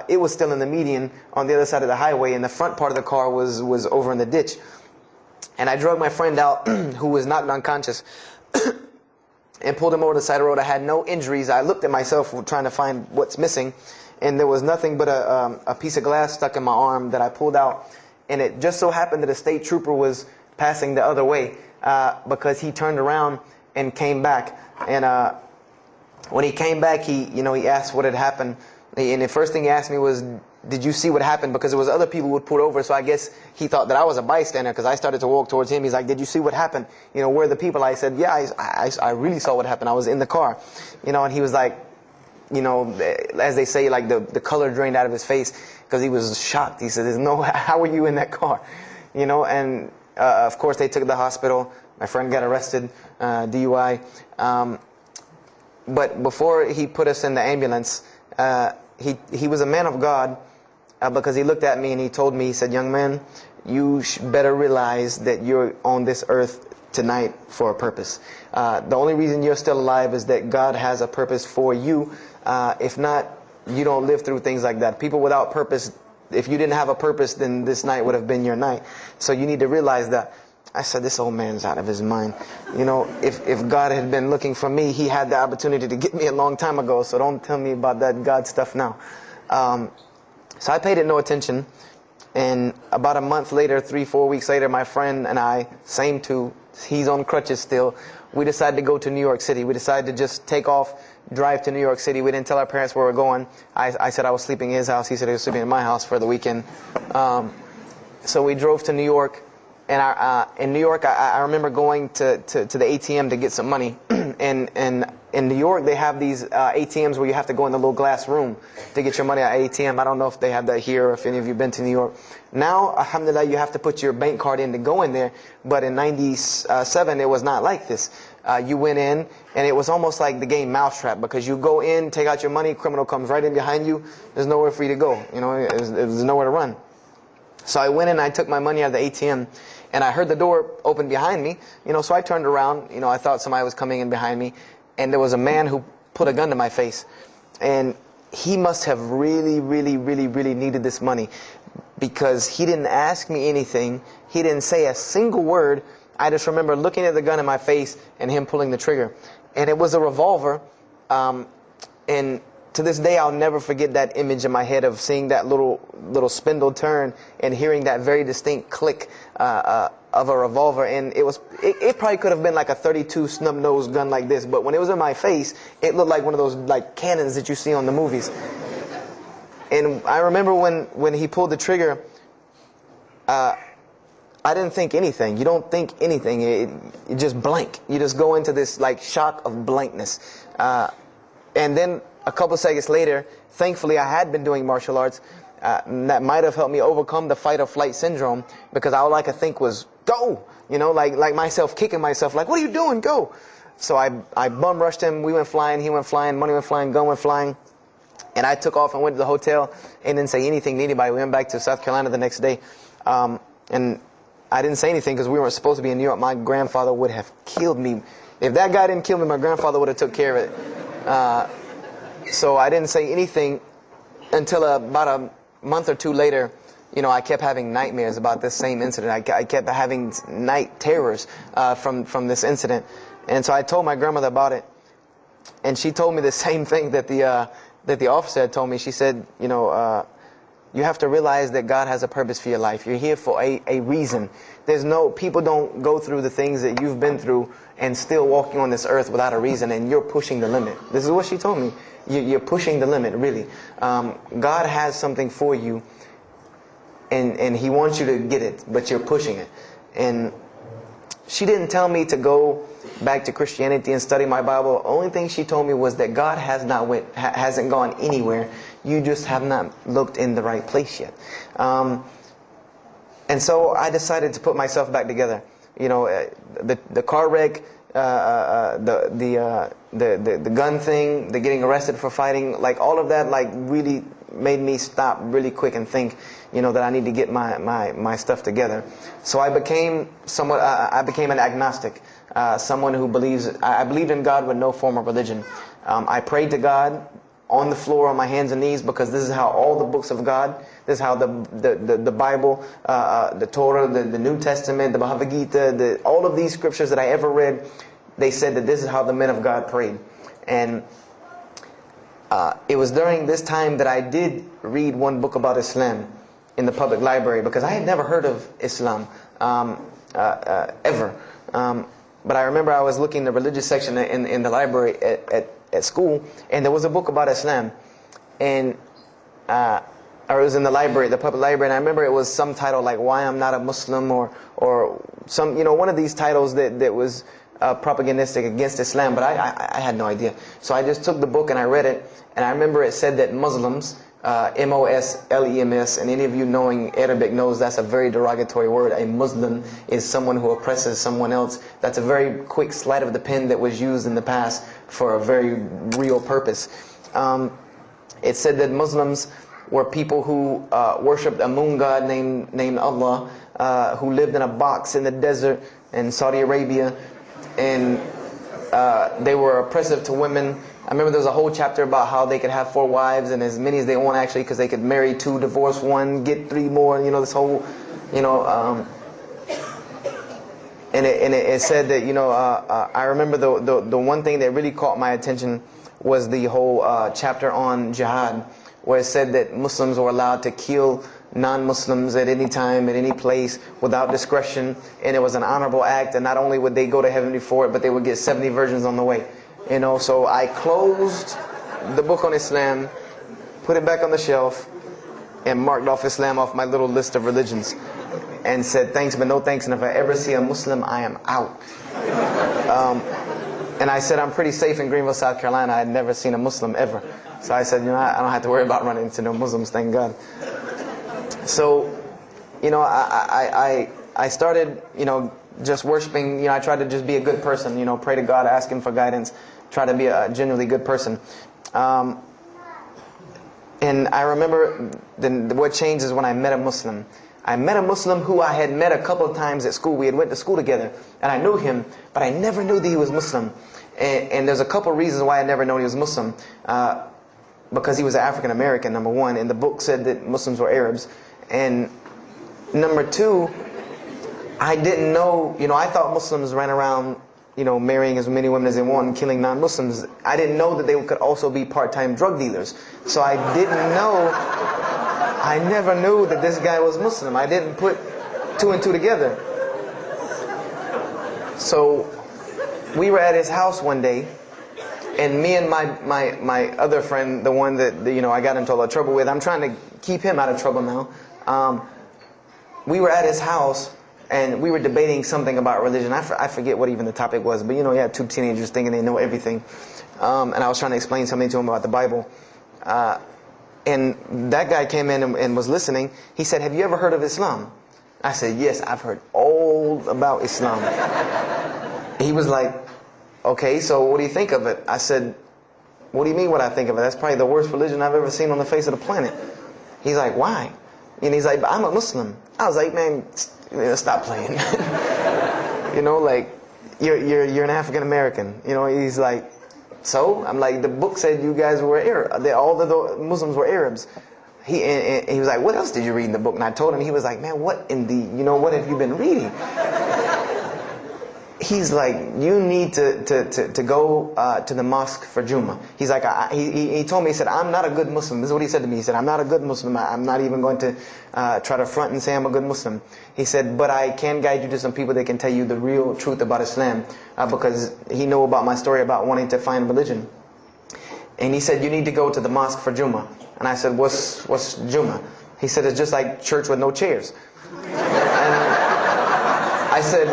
It was still in the median on the other side of the highway, and the front part of the car was over in the ditch. And I drug my friend out, who was knocked unconscious, and pulled him over the side of the road. I had no injuries. I looked at myself trying to find what's missing, and there was nothing but a piece of glass stuck in my arm that I pulled out. And it just so happened that a state trooper was passing the other way, because he turned around and came back. And when he came back, he asked what had happened. And the first thing he asked me was, did you see what happened? Because there was other people who would pull over, so I guess he thought that I was a bystander, because I started to walk towards him. He's like, did you see what happened? You know, where are the people? I said, yeah, I really saw what happened. I was in the car. You know, and he was like, you know, as they say, like the color drained out of his face, because he was shocked. He said, how were you in that car? You know, and of course they took the hospital. My friend got arrested, DUI. But before he put us in the ambulance, he was a man of God, because he looked at me and he told me, he said, young man, you better realize that you're on this earth tonight for a purpose. The only reason you're still alive is that God has a purpose for you. If not, you don't live through things like that. People without purpose, if you didn't have a purpose, then this night would have been your night. So you need to realize that. I said, this old man's out of his mind. You know, if God had been looking for me, he had the opportunity to get me a long time ago. So don't tell me about that God stuff now. So I paid it no attention. And about a month later, 3-4 weeks later, my friend and I, same two, he's on crutches still, we decided to go to New York City. We decided to just take off, drive to New York City. We didn't tell our parents where we were going. I said I was sleeping in his house. He said he was sleeping in my house for the weekend. So we drove to New York. And in New York, I remember going to the ATM to get some money. And in New York, they have these ATMs where you have to go in the little glass room to get your money at ATM. I don't know if they have that here or if any of you have been to New York. Now, alhamdulillah, you have to put your bank card in to go in there. But in 97, it was not like this. You went in, and it was almost like the game Mousetrap, because you go in, take out your money, criminal comes right in behind you. There's nowhere for you to go. You know, there's nowhere to run. So I went in, I took my money out of the ATM, and I heard the door open behind me. You know, so I turned around. You know, I thought somebody was coming in behind me, and there was a man who put a gun to my face. And he must have really, really, really, really needed this money, because he didn't ask me anything. He didn't say a single word. I just remember looking at the gun in my face and him pulling the trigger. And it was a revolver. And to this day, I'll never forget that image in my head of seeing that little spindle turn and hearing that very distinct click of a revolver. And it probably could have been like a .32 snub-nosed gun like this, but when it was in my face, it looked like one of those like cannons that you see on the movies. And I remember when he pulled the trigger, I didn't think anything. You don't think anything. You just blank. You just go into this like shock of blankness. And then a couple seconds later, thankfully I had been doing martial arts. That might have helped me overcome the fight or flight syndrome, because all I could think was, go! You know, like myself kicking myself, like, what are you doing? Go! So I bum rushed him. We went flying. He went flying. Money went flying. Gun went flying. And I took off and went to the hotel and didn't say anything to anybody. We went back to South Carolina the next day. And I didn't say anything because we weren't supposed to be in New York. My grandfather would have killed me. If that guy didn't kill me, my grandfather would have took care of it. So I didn't say anything until about a month or two later. You know, I kept having nightmares about this same incident. I kept having night terrors from this incident. And so I told my grandmother about it. And she told me the same thing that the officer had told me. She said, you know, you have to realize that God has a purpose for your life. You're here for a reason. People don't go through the things that you've been through and still walking on this earth without a reason, and you're pushing the limit. This is what she told me. You're pushing the limit, really. God has something for you, and He wants you to get it, but you're pushing it. And she didn't tell me to go back to Christianity and study my Bible. The only thing she told me was that God hasn't gone anywhere. You just have not looked in the right place yet. And so I decided to put myself back together. You know, the car wreck, the gun thing, the getting arrested for fighting, like all of that, like really made me stop really quick and think, that I need to get my stuff together. So I became I became an agnostic, someone who I believed in God with no form of religion. I prayed to God on the floor on my hands and knees, because this is how all the books of God, this is how the Bible, the Torah, the New Testament, the Bhagavad Gita, all of these scriptures that I ever read, they said that this is how the men of God prayed. And it was during this time that I did read one book about Islam in the public library, because I had never heard of Islam ever. But I remember I was looking in the religious section in the library at school, and there was a book about Islam, and or it was in the library, the public library, and I remember it was some title like "Why I'm Not a Muslim" or some one of these titles that was propagandistic against Islam, but I had no idea. So I just took the book and I read it, and I remember it said that Muslims, M-O-S-L-E-M-S, and any of you knowing Arabic knows that's a very derogatory word. A Muslim is someone who oppresses someone else. That's a very quick sleight of the pen that was used in the past for a very real purpose. It said that Muslims were people who worshipped a moon god named Allah, who lived in a box in the desert in Saudi Arabia, and they were oppressive to women. I remember there was a whole chapter about how they could have 4 wives and as many as they want, actually, because they could marry 2, divorce 1, get 3 more. This whole, and it said that I remember the one thing that really caught my attention was the whole chapter on jihad, where it said that Muslims were allowed to kill non-Muslims at any time, at any place, without discretion, and it was an honorable act, and not only would they go to heaven before it, but they would get 70 virgins on the way. So I closed the book on Islam, put it back on the shelf, and marked off Islam off my little list of religions, and said thanks but no thanks, and if I ever see a Muslim, I am out. And I said I'm pretty safe in Greenville, South Carolina. I had never seen a Muslim ever. So I said, I don't have to worry about running into no Muslims, thank God. So, I started, just worshiping. I tried to just be a good person, pray to God, ask Him for guidance, try to be a genuinely good person. And I remember what changed is when I met a Muslim. I met a Muslim who I had met a couple of times at school. We had went to school together, and I knew him, but I never knew that he was Muslim. And there's a couple of reasons why I never known he was Muslim. Because he was African American, number one, and the book said that Muslims were Arabs. And number two, I didn't know, I thought Muslims ran around, marrying as many women as they want and killing non-Muslims. I didn't know that they could also be part-time drug dealers. So I never knew that this guy was Muslim. I didn't put 2 and 2 together. So we were at his house one day, and me and my other friend, the one that I got into a lot of trouble with, I'm trying to keep him out of trouble now. We were at his house, and we were debating something about religion. I forget what even the topic was, but you had 2 teenagers thinking they know everything. And I was trying to explain something to him about the Bible. And that guy came in and was listening. He said, "Have you ever heard of Islam?" I said, "Yes, I've heard all about Islam." He was like, "Okay, so what do you think of it?" I said, "What do you mean what I think of it? That's probably the worst religion I've ever seen on the face of the planet." He's like, "Why?" And he's like, "I'm a Muslim." I was like, "Man, stop playing." You're an African American. He's like, "So?" I'm like, "The book said you guys were Arab. All the Muslims were Arabs." He was like, "What else did you read in the book?" And I told him. He was like, "Man, what what have you been reading?" He's like, "You need to go to the mosque for Jummah." He's like, he told me, he said, "I'm not a good Muslim." This is what he said to me. He said, "I'm not a good Muslim. I'm not even going to try to front and say I'm a good Muslim." He said, "But I can guide you to some people that can tell you the real truth about Islam," because he knew about my story about wanting to find religion. And he said, "You need to go to the mosque for Jummah." And I said, What's Jummah?" He said, "It's just like church with no chairs." And I said,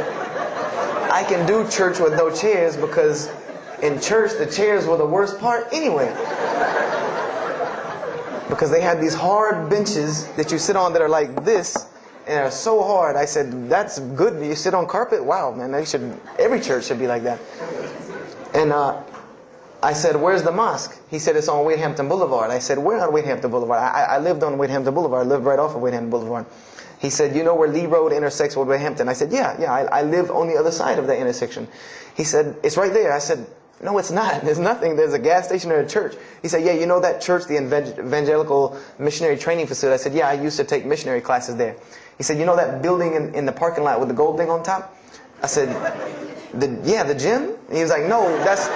"I can do church with no chairs because in church the chairs were the worst part anyway." Because they had these hard benches that you sit on that are like this, and they're so hard. I said, "That's good. You sit on carpet? Wow, man, every church should be like that." And I said, where's the mosque? He said, it's on Wadehampton Boulevard. I said, where on Wadehampton Boulevard? I lived on Wadehampton Boulevard. I lived right off of Wadehampton Boulevard. He said, you know where Lee Road intersects with Wadehampton? I said, yeah, I live on the other side of that intersection. He said, it's right there. I said, no, it's not. There's nothing. There's a gas station or a church. He said, yeah, you know that church, the Evangelical Missionary Training Facility? I said, yeah, I used to take missionary classes there. He said, you know that building in the parking lot with the gold thing on top? I said, the gym? He was like, no, that's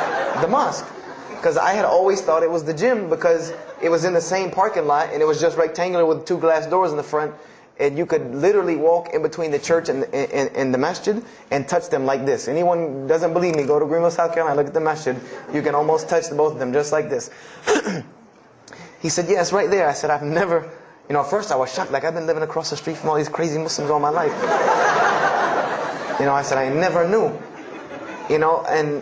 the mosque. Because I had always thought it was the gym because it was in the same parking lot and it was just rectangular with 2 glass doors in the front. And you could literally walk in between the church and the masjid and touch them like this. Anyone doesn't believe me, go to Greenville, South Carolina, look at the masjid. You can almost touch both of them just like this. He said, yeah, it's right there. I said, I've never, at first I was shocked. Like, I've been living across the street from all these crazy Muslims all my life. I said, I never knew. And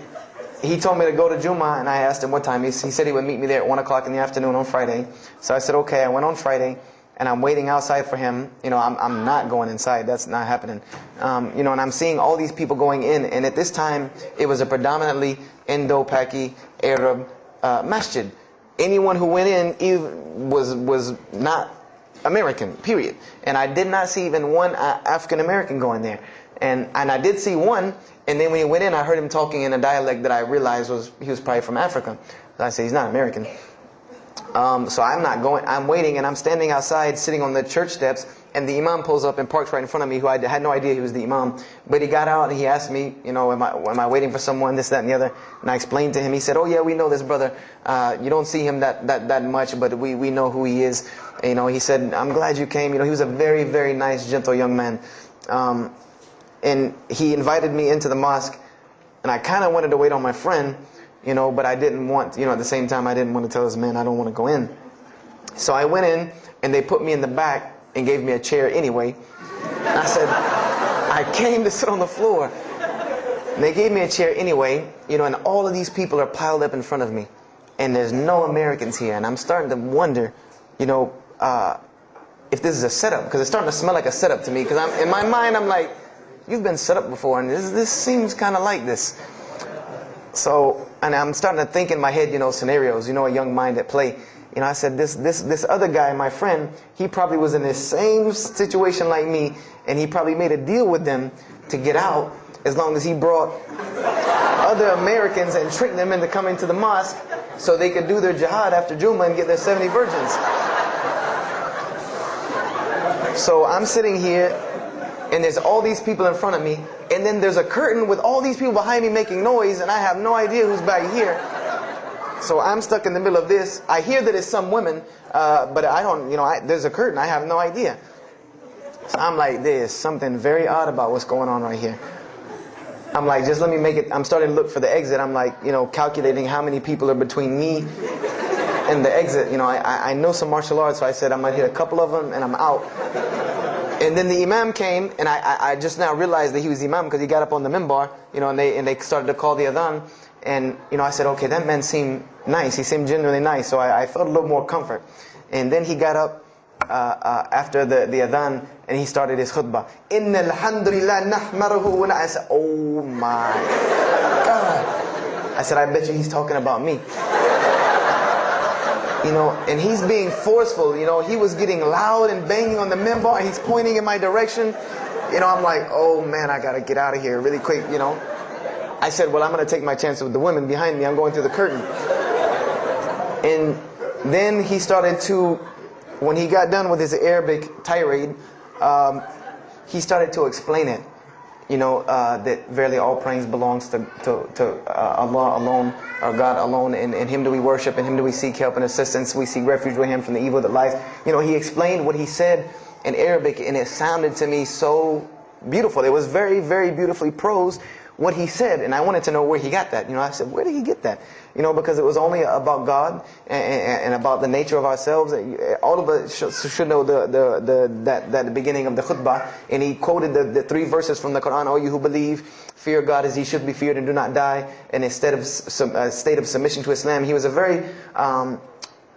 he told me to go to Juma, and I asked him what time. He said he would meet me there at 1 o'clock in the afternoon on Friday. So I said, okay. I went on Friday. And I'm waiting outside for him. I'm not going inside. That's not happening. And I'm seeing all these people going in. And at this time, it was a predominantly Indo-Paki Arab masjid. Anyone who went in was not American, period. And I did not see even one African American going there. And I did see one. And then when he went in, I heard him talking in a dialect that I realized he was probably from Africa. So I said, he's not American. So I'm not going, I'm waiting, and I'm standing outside sitting on the church steps, and the imam pulls up and parks right in front of me, who I had no idea he was the imam. But he got out and he asked me, am I waiting for someone, this, that, and the other? And I explained to him. He said, oh yeah, we know this brother. You don't see him that much, but we know who he is. He said, I'm glad you came. He was a very, very nice, gentle young man. And he invited me into the mosque, and I kind of wanted to wait on my friend, but I didn't want, at the same time, I didn't want to tell this man I don't want to go in. So I went in, and they put me in the back and gave me a chair anyway. And I said, I came to sit on the floor. And they gave me a chair anyway, and all of these people are piled up in front of me. And there's no Americans here. And I'm starting to wonder, if this is a setup. Because it's starting to smell like a setup to me. Because in my mind, I'm like, you've been set up before, and this seems kind of like this. So, and I'm starting to think in my head, scenarios, a young mind at play. I said, this other guy, my friend, he probably was in the same situation like me, and he probably made a deal with them to get out as long as he brought other Americans and tricked them into coming to the mosque so they could do their jihad after Juma and get their 70 virgins. So I'm sitting here, and there's all these people in front of me, and then there's a curtain with all these people behind me making noise, and I have no idea who's back here. So I'm stuck in the middle of this. I hear that it's some women, but I don't, there's a curtain. I have no idea. So I'm like, there's something very odd about what's going on right here. I'm like, just let me make it. I'm starting to look for the exit. I'm like, calculating how many people are between me and the exit. I know some martial arts, so I said I'm going to hit a couple of them, and I'm out. And then the imam came, and I just now realized that he was the imam because he got up on the minbar, and they started to call the adhan. And, I said, okay, that man seemed nice. He seemed genuinely nice. So I felt a little more comfort. And then he got up after the adhan, and he started his khutbah. Inna alhamdulillah nahmaruhu. I said, oh my God. I said, I bet you he's talking about me. And he's being forceful. He was getting loud and banging on the minbar, and he's pointing in my direction. I'm like, oh man, I got to get out of here really quick, I said, well, I'm going to take my chance with the women behind me. I'm going through the curtain. And then he started to, when he got done with his Arabic tirade, he started to explain it. That verily all praise belongs to Allah alone, or God alone, and Him do we worship, and Him do we seek help and assistance. We seek refuge with Him from the evil that lies. He explained what he said in Arabic, and it sounded to me so beautiful. It was very, very beautifully prosed, what he said, and I wanted to know where he got that. I said, where did he get that? Because it was only about God and about the nature of ourselves. All of us should know that the beginning of the khutbah, and he quoted the 3 verses from the Quran. O you who believe, fear God as He should be feared, and do not die. And instead of state of submission to Islam, he was a very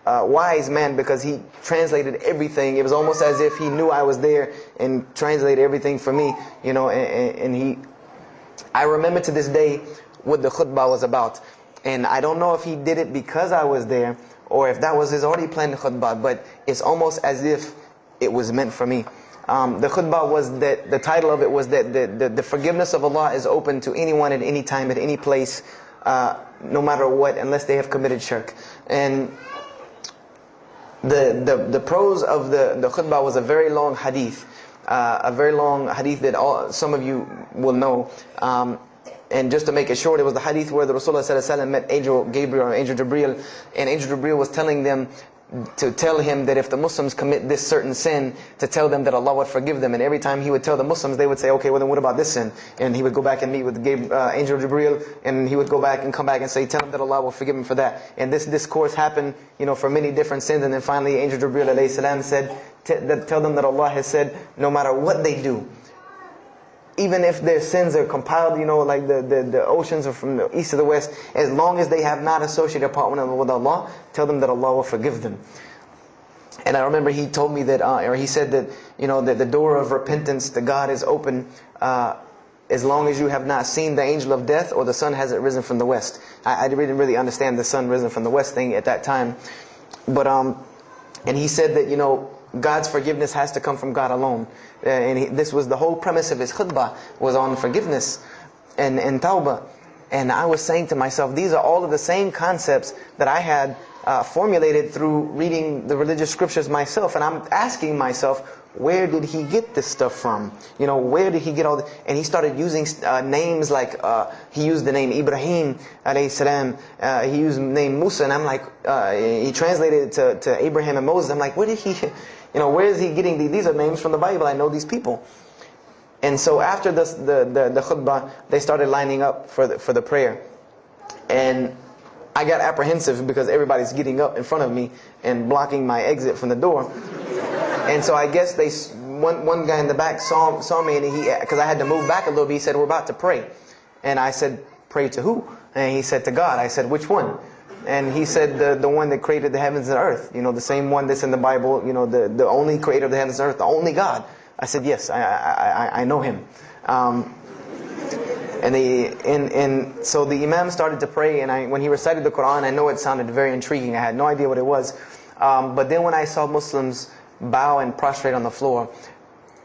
wise man because he translated everything. It was almost as if he knew I was there and translated everything for me. And he. I remember to this day what the khutbah was about. And I don't know if he did it because I was there, or if that was his already planned khutbah, but it's almost as if it was meant for me. The khutbah was that, the title of it was that the forgiveness of Allah is open to anyone at any time, at any place, no matter what, unless they have committed shirk. And the prose of the khutbah was a very long hadith. That some of you will know. And just to make it short, it was the hadith where the Rasulullah ﷺ met Angel Gabriel or Angel Jibreel, and Angel Jibreel was telling them to tell him that if the Muslims commit this certain sin, to tell them that Allah would forgive them. And every time he would tell the Muslims, they would say, okay, well then what about this sin? And he would go back and meet with Angel Jibreel, and he would go back and come back and say, tell them that Allah will forgive him for that. And this discourse happened, for many different sins. And then finally Angel Jibreel alayhi salam said, tell them that Allah has said, no matter what they do, even if their sins are compiled, like the oceans are from the east to the west, as long as they have not associated a partner with Allah, tell them that Allah will forgive them. And I remember he told me that, or he said that, that the door of repentance to God is open as long as you have not seen the angel of death or the sun hasn't risen from the west. I didn't really understand the sun risen from the west thing at that time. But, and he said that, God's forgiveness has to come from God alone. This was the whole premise of his khutbah, was on forgiveness and tawbah. And I was saying to myself, these are all of the same concepts that I had formulated through reading the religious scriptures myself. And I'm asking myself, where did he get this stuff from? Where did he get all this? And he started using names like, he used the name Ibrahim alayhi salam, he used the name Musa, and I'm like, he translated it to Abraham and Moses. I'm like, where did he, where is he getting these? These are names from the Bible, I know these people. And so after the khutbah, they started lining up for the prayer. And I got apprehensive because everybody's getting up in front of me and blocking my exit from the door. And so I guess one guy in the back saw me, and because I had to move back a little bit, he said, we're about to pray. And I said, pray to who? And he said, to God. I said, which one? And he said, the one that created the heavens and earth. The same one that's in the Bible, the only creator of the heavens and earth, the only God. I said, yes, I know him. And so the Imam started to pray, and when he recited the Quran, I know it sounded very intriguing. I had no idea what it was. But then when I saw Muslims bow and prostrate on the floor,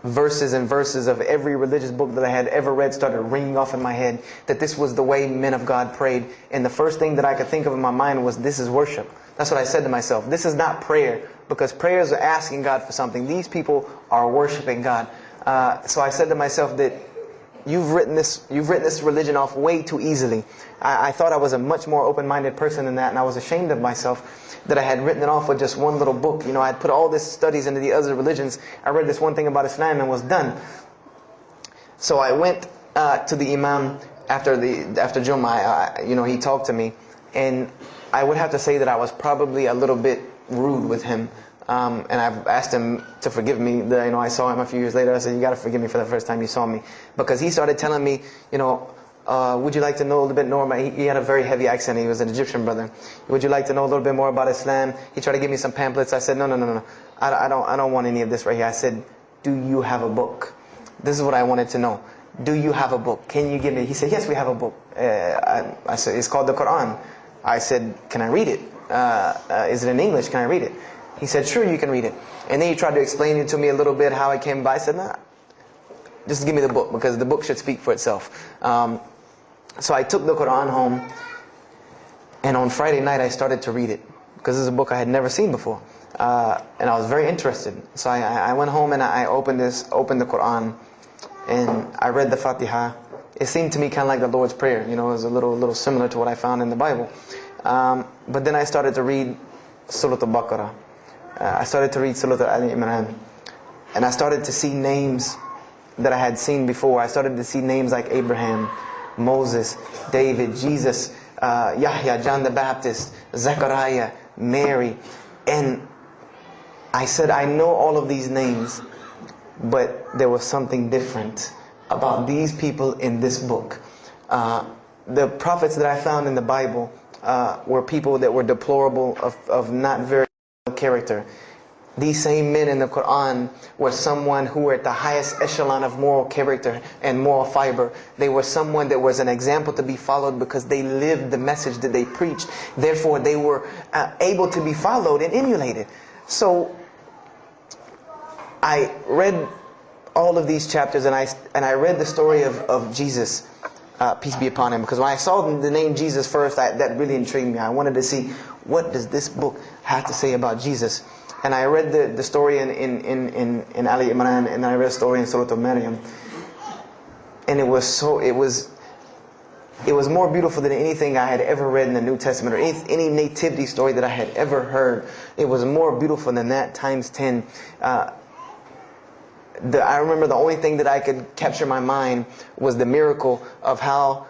verses and verses of every religious book that I had ever read started ringing off in my head, that this was the way men of God prayed. And the first thing that I could think of in my mind was, this is worship. That's what I said to myself. This is not prayer, because prayers are asking God for something. These people are worshiping God. So I said to myself that you've written this religion off way too easily. I thought I was a much more open-minded person than that, and I was ashamed of myself that I had written it off with just one little book. I had put all these studies into the other religions. I read this one thing about Islam and was done. So I went to the Imam after Jummah. He talked to me, and I would have to say that I was probably a little bit rude with him. And I've asked him to forgive me. I saw him a few years later. I said, you got to forgive me for the first time you saw me. Because he started telling me, would you like to know a little bit more about, he had a very heavy accent, he was an Egyptian brother. Would you like to know a little bit more about Islam? He tried to give me some pamphlets. I said, no. I don't want any of this right here. I said, do you have a book? This is what I wanted to know. Do you have a book? Can you give me? He said, yes, we have a book. I said, it's called the Quran. I said, can I read it? Is it in English? Can I read it? He said, sure, you can read it. And then he tried to explain it to me a little bit, how it came by. I said, nah, just give me the book, because the book should speak for itself. So I took the Quran home, and on Friday night I started to read it, because this is a book I had never seen before. And I was very interested. So I went home and I opened the Quran, and I read the Fatiha. It seemed to me kind of like the Lord's Prayer. It was a little similar to what I found in the Bible. But then I started to read Surah Al-Baqarah. I started to read Surah Al-Imran. And I started to see names that I had seen before. I started to see names like Abraham, Moses, David, Jesus, Yahya, John the Baptist, Zechariah, Mary. And I said, I know all of these names, but there was something different about these people in this book. The prophets that I found in the Bible were people that were deplorable, of not very good character. These same men in the Quran were someone who were at the highest echelon of moral character and moral fiber. They were someone that was an example to be followed because they lived the message that they preached. Therefore, they were able to be followed and emulated. So, I read all of these chapters and I read the story of Jesus, peace be upon him. Because when I saw the name Jesus first, that really intrigued me. I wanted to see, what does this book have to say about Jesus? And I read the story in Ali Imran, and I read a story in Surah Al-Maryam. And it was more beautiful than anything I had ever read in the New Testament, or any nativity story that I had ever heard. It was more beautiful than that, times 10. I remember the only thing that I could capture my mind was the miracle of how,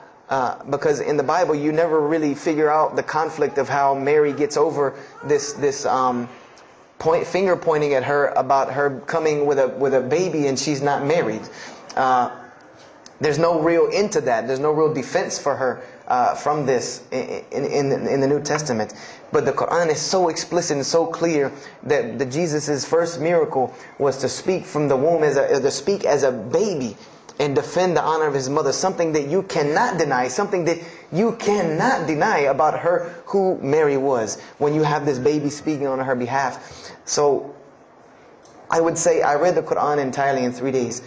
because in the Bible you never really figure out the conflict of how Mary gets over this finger pointing at her about her coming with a baby and she's not married. There's no real end to that. There's no real defense for her from this in the New Testament. But the Quran is so explicit and so clear that Jesus' first miracle was to speak from the womb, to speak as a baby and defend the honor of his mother. Something that you cannot deny. Something that you cannot deny about her, who Mary was, when you have this baby speaking on her behalf. So I would say I read the Quran entirely in 3 days.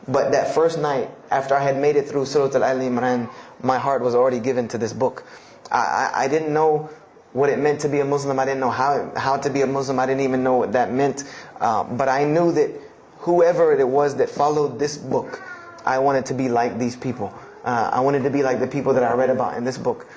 But that first night, after I had made it through Surah Al-Imran, my heart was already given to this book. I didn't know what it meant to be a Muslim. I didn't know how to be a Muslim. I didn't even know what that meant. But I knew that whoever it was that followed this book, I wanted to be like these people. I wanted to be like the people that I read about in this book.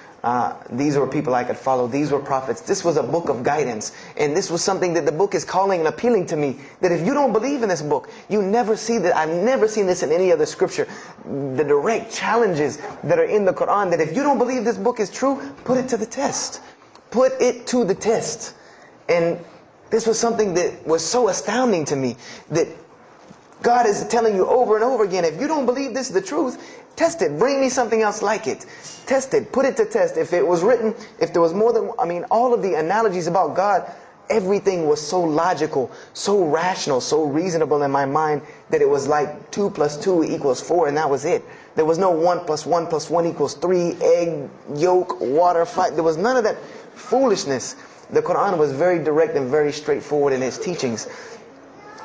These were people I could follow. These were prophets. This was a book of guidance. And this was something that the book is calling and appealing to me. That if you don't believe in this book, you never see that. I've never seen this in any other scripture. The direct challenges that are in the Quran, that if you don't believe this book is true, put it to the test. Put it to the test. And this was something that was so astounding to me, that God is telling you over and over again, if you don't believe this is the truth, test it. Bring me something else like it. Test it. Put it to test. If it was written, if there was more than, all of the analogies about God, everything was so logical, so rational, so reasonable in my mind that it was like 2 + 2 = 4, and that was it. There was no 1 + 1 + 1 = 3, egg, yolk, water, fire. There was none of that foolishness. The Quran was very direct and very straightforward in its teachings.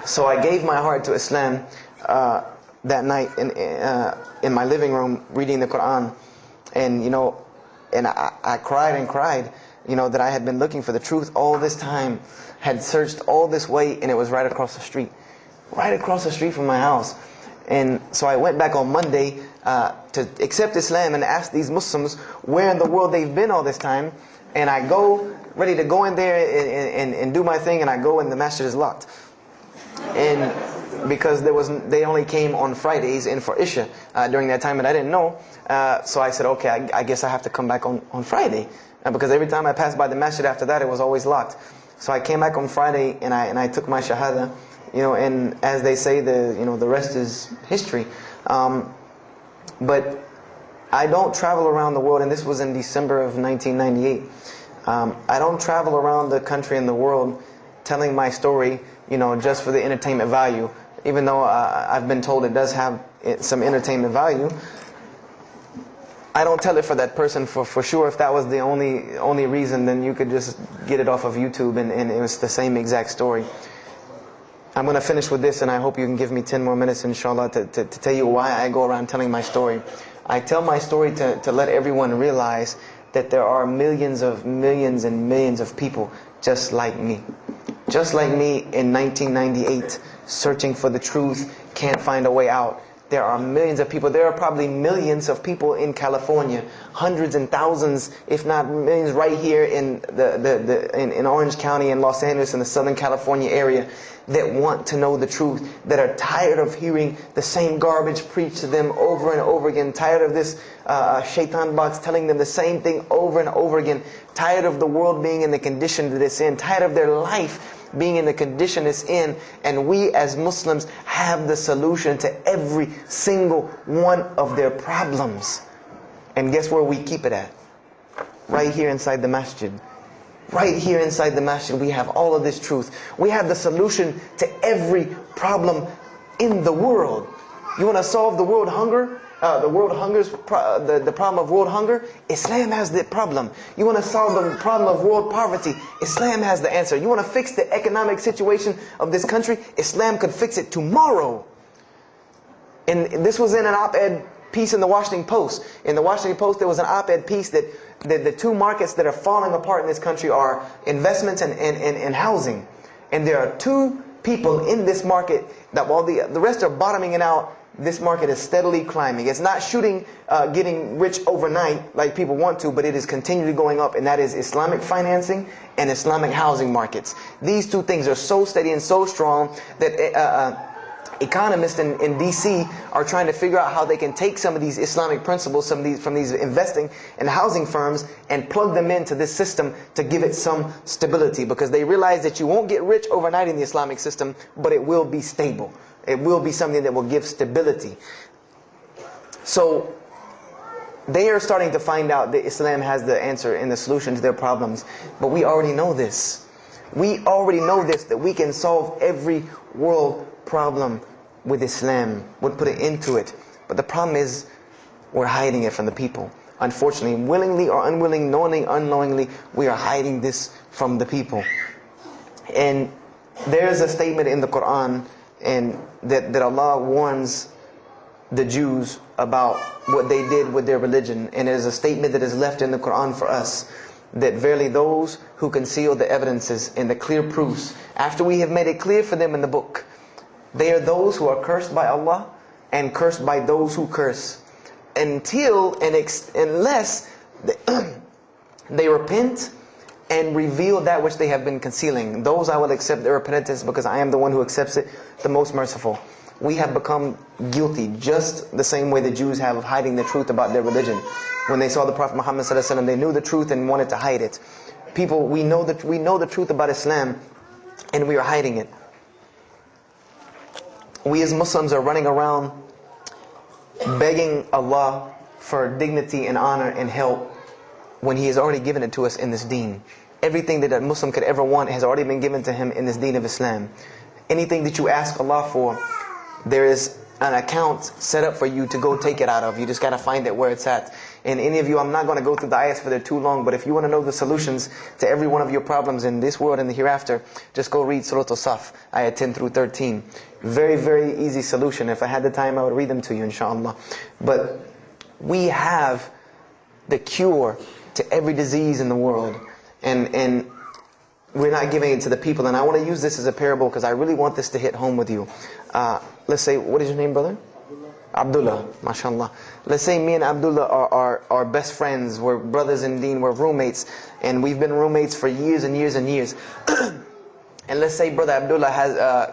So I gave my heart to Islam that night in my living room, reading the Quran, and I cried and cried, that I had been looking for the truth all this time, had searched all this way, and it was right across the street from my house. And so I went back on Monday to accept Islam and ask these Muslims where in the world they've been all this time, and I go ready to go in there and do my thing, and I go and the masjid is locked. And because they only came on Fridays and for Isha during that time, and I didn't know. So I said, okay, I guess I have to come back on Friday, because every time I passed by the masjid after that, it was always locked. So I came back on Friday and I took my shahada, and as they say, the rest is history. But I don't travel around the world, and this was in December of 1998. I don't travel around the country and the world telling my story, just for the entertainment value. Even though I've been told it does have some entertainment value, I don't tell it for that person for sure. If that was the only reason, then you could just get it off of YouTube and it was the same exact story. I'm going to finish with this, and I hope you can give me 10 more minutes, inshallah, to tell you why I go around telling my story. I tell my story to let everyone realize that there are millions and millions of people just like me. Just like me in 1998, searching for the truth, can't find a way out. There are millions of people. There are probably millions of people in California, hundreds and thousands, if not millions, right here in in Orange County and Los Angeles in the Southern California area, that want to know the truth, that are tired of hearing the same garbage preached to them over and over again, tired of this shaitan box telling them the same thing over and over again, tired of the world being in the condition that it's in, tired of their life being in the condition it's in. And we as Muslims have the solution to every single one of their problems. And guess where we keep it at? Right here inside the masjid. Right here inside the masjid, we have all of this truth. We have the solution to every problem in the world. You want to solve the world hunger? The problem of world hunger? Islam has the problem. You want to solve the problem of world poverty? Islam has the answer. You want to fix the economic situation of this country? Islam could fix it tomorrow. And this was in an op-ed piece in the Washington Post. In the Washington Post, there was an op-ed piece that the two markets that are falling apart in this country are investments and housing. And there are two people in this market that while the rest are bottoming it out, this market is steadily climbing. It's not getting rich overnight like people want to, but it is continually going up, and that is Islamic financing and Islamic housing markets. These two things are so steady and so strong that economists in DC are trying to figure out how they can take some of these Islamic principles, from these investing and housing firms, and plug them into this system to give it some stability, because they realize that you won't get rich overnight in the Islamic system, but it will be stable. It will be something that will give stability. So they are starting to find out that Islam has the answer and the solution to their problems. But we already know this. We already know this, that we can solve every world problem with Islam, would put it into it. But the problem is, we're hiding it from the people. Unfortunately, willingly or unwilling, knowingly, unknowingly, we are hiding this from the people. And there's a statement in the Quran and that Allah warns the Jews about what they did with their religion. And it is a statement that is left in the Quran for us, that verily those who conceal the evidences and the clear proofs, after we have made it clear for them in the book, they are those who are cursed by Allah and cursed by those who curse, unless they repent and reveal that which they have been concealing. Those I will accept their repentance, because I am the one who accepts it, the most merciful. We have become guilty just the same way the Jews have of hiding the truth about their religion. When they saw the Prophet Muhammad ﷺ, they knew the truth and wanted to hide it. People, we know the truth about Islam, and we are hiding it. We as Muslims are running around begging Allah for dignity and honor and help, when He has already given it to us in this deen. Everything that a Muslim could ever want has already been given to him in this deen of Islam. Anything that you ask Allah for, there is an account set up for you to go take it out of. You just got to find it where it's at. And any of you, I'm not going to go through the ayahs for they're too long, but if you want to know the solutions to every one of your problems in this world and the hereafter, just go read Surah Al-Saf, ayah 10 through 13. Very, very easy solution. If I had the time, I would read them to you, inshallah. But we have the cure to every disease in the world. And we're not giving it to the people. And I want to use this as a parable, because I really want this to hit home with you. Let's say, what is your name, brother? Abdullah, mashallah. Let's say me and Abdullah are best friends. We're brothers in deen. We're roommates. And we've been roommates for years and years and years. And let's say brother Abdullah has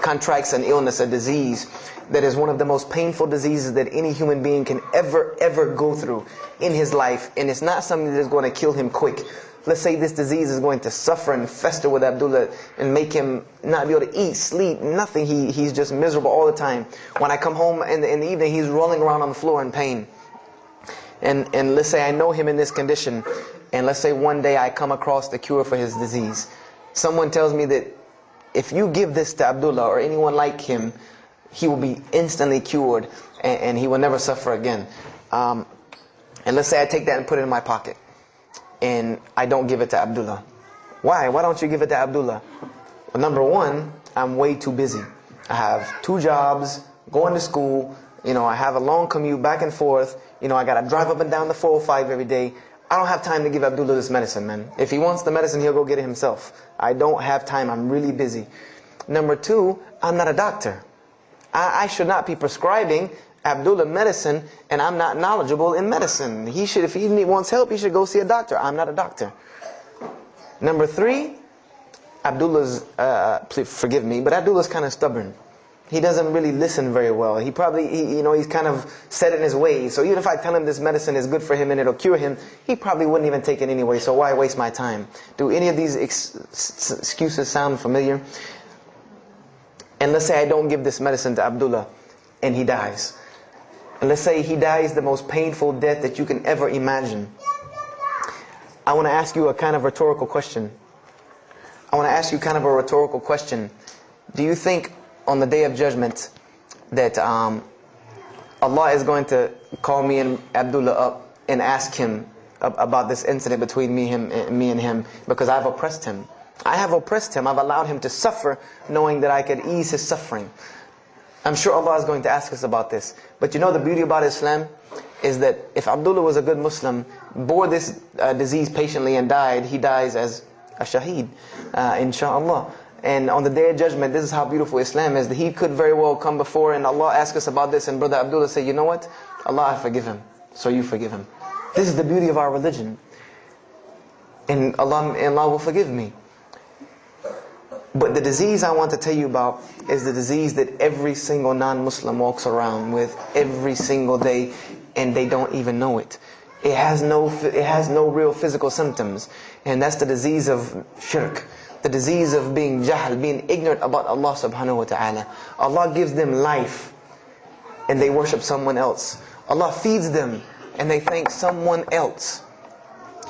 contracts an illness, a disease that is one of the most painful diseases that any human being can ever go through in his life. And it's not something that is going to kill him quick. Let's say this disease is going to suffer and fester with Abdullah and make him not be able to eat, sleep, nothing. He's just miserable all the time. When I come home in the evening, he's rolling around on the floor in pain. And let's say I know him in this condition, and let's say one day I come across the cure for his disease. Someone tells me that if you give this to Abdullah or anyone like him, he will be instantly cured and he will never suffer again. And let's say I take that and put it in my pocket, and I don't give it to Abdullah. Why? Why don't you give it to Abdullah? Well, number one, I'm way too busy. I have 2 jobs, going to school, I have a long commute back and forth, I got to drive up and down the 405 every day. I don't have time to give Abdullah this medicine, man. If he wants the medicine, he'll go get it himself. I don't have time. I'm really busy. Number 2, I'm not a doctor. I should not be prescribing Abdullah medicine, and I'm not knowledgeable in medicine. If he wants help, he should go see a doctor. I'm not a doctor. Number 3, Abdullah's, please forgive me, but Abdullah's kind of stubborn. He doesn't really listen very well. He's kind of set in his ways. So even if I tell him this medicine is good for him and it'll cure him, he probably wouldn't even take it anyway. So why waste my time? Do any of these excuses sound familiar? And let's say I don't give this medicine to Abdullah and he dies. And let's say he dies the most painful death that you can ever imagine. I want to ask you a kind of rhetorical question. I want to ask you kind of a rhetorical question. Do you think on the Day of Judgment that Allah is going to call me and Abdullah up and ask him about this incident between me and him because I've oppressed him? I have oppressed him. I've allowed him to suffer knowing that I could ease his suffering. I'm sure Allah is going to ask us about this. But you know the beauty about Islam is that if Abdullah was a good Muslim, bore this disease patiently and died, he dies as a shaheed, inshaAllah. And on the Day of Judgment, this is how beautiful Islam is, that he could very well come before and Allah ask us about this, and Brother Abdullah say, you know what? Allah, I forgive him. So you forgive him. This is the beauty of our religion. And Allah will forgive me. But the disease I want to tell you about is the disease that every single non-Muslim walks around with every single day, and they don't even know it. It has no real physical symptoms, and that's the disease of shirk, the disease of being jahl, being ignorant about Allah subhanahu wa ta'ala. Allah gives them life, and they worship someone else. Allah feeds them, and they thank someone else.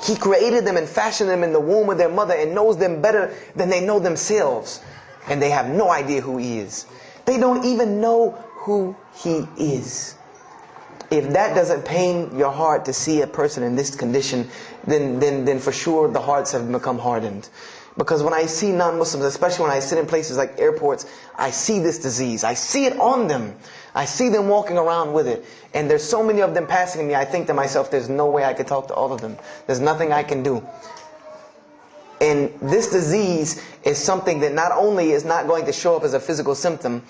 He created them and fashioned them in the womb of their mother and knows them better than they know themselves. And they have no idea who He is. They don't even know who He is. If that doesn't pain your heart to see a person in this condition, then for sure the hearts have become hardened. Because when I see non-Muslims, especially when I sit in places like airports, I see this disease. I see it on them. I see them walking around with it. And there's so many of them passing me, I think to myself, there's no way I could talk to all of them. There's nothing I can do. And this disease is something that not only is not going to show up as a physical symptom,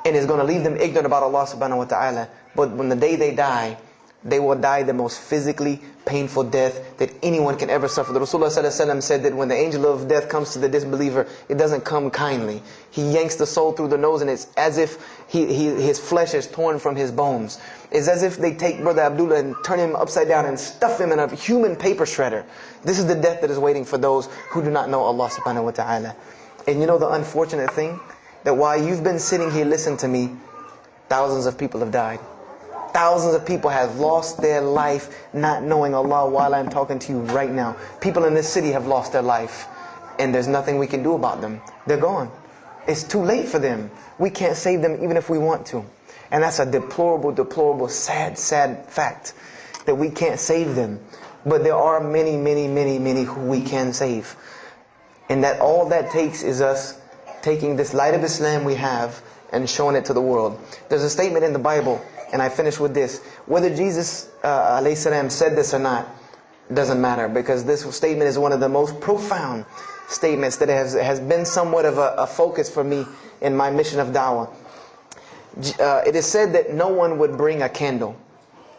and is going to leave them ignorant about Allah subhanahu wa ta'ala, but when the day they die, they will die the most physically painful death that anyone can ever suffer. The Rasulullah ﷺ said that when the angel of death comes to the disbeliever, it doesn't come kindly. He yanks the soul through the nose, and it's as if his flesh is torn from his bones. It's as if they take Brother Abdullah and turn him upside down and stuff him in a human paper shredder. This is the death that is waiting for those who do not know Allah subhanahu wa ta'ala. And you know the unfortunate thing? That while you've been sitting here listening to me, thousands of people have died. Thousands of people have lost their life not knowing Allah while I'm talking to you right now. People in this city have lost their life, and there's nothing we can do about them. They're gone. It's too late for them. We can't save them even if we want to. And that's a deplorable, deplorable, sad, sad fact that we can't save them. But there are many, many, many, many who we can save. And that all that takes is us taking this light of Islam we have and showing it to the world. There's a statement in the Bible, and I finish with this. Whether Jesus alayhi salam said this or not doesn't matter, because this statement is one of the most profound statements that has been somewhat of a focus for me in my mission of da'wah. It is said that no one would bring a candle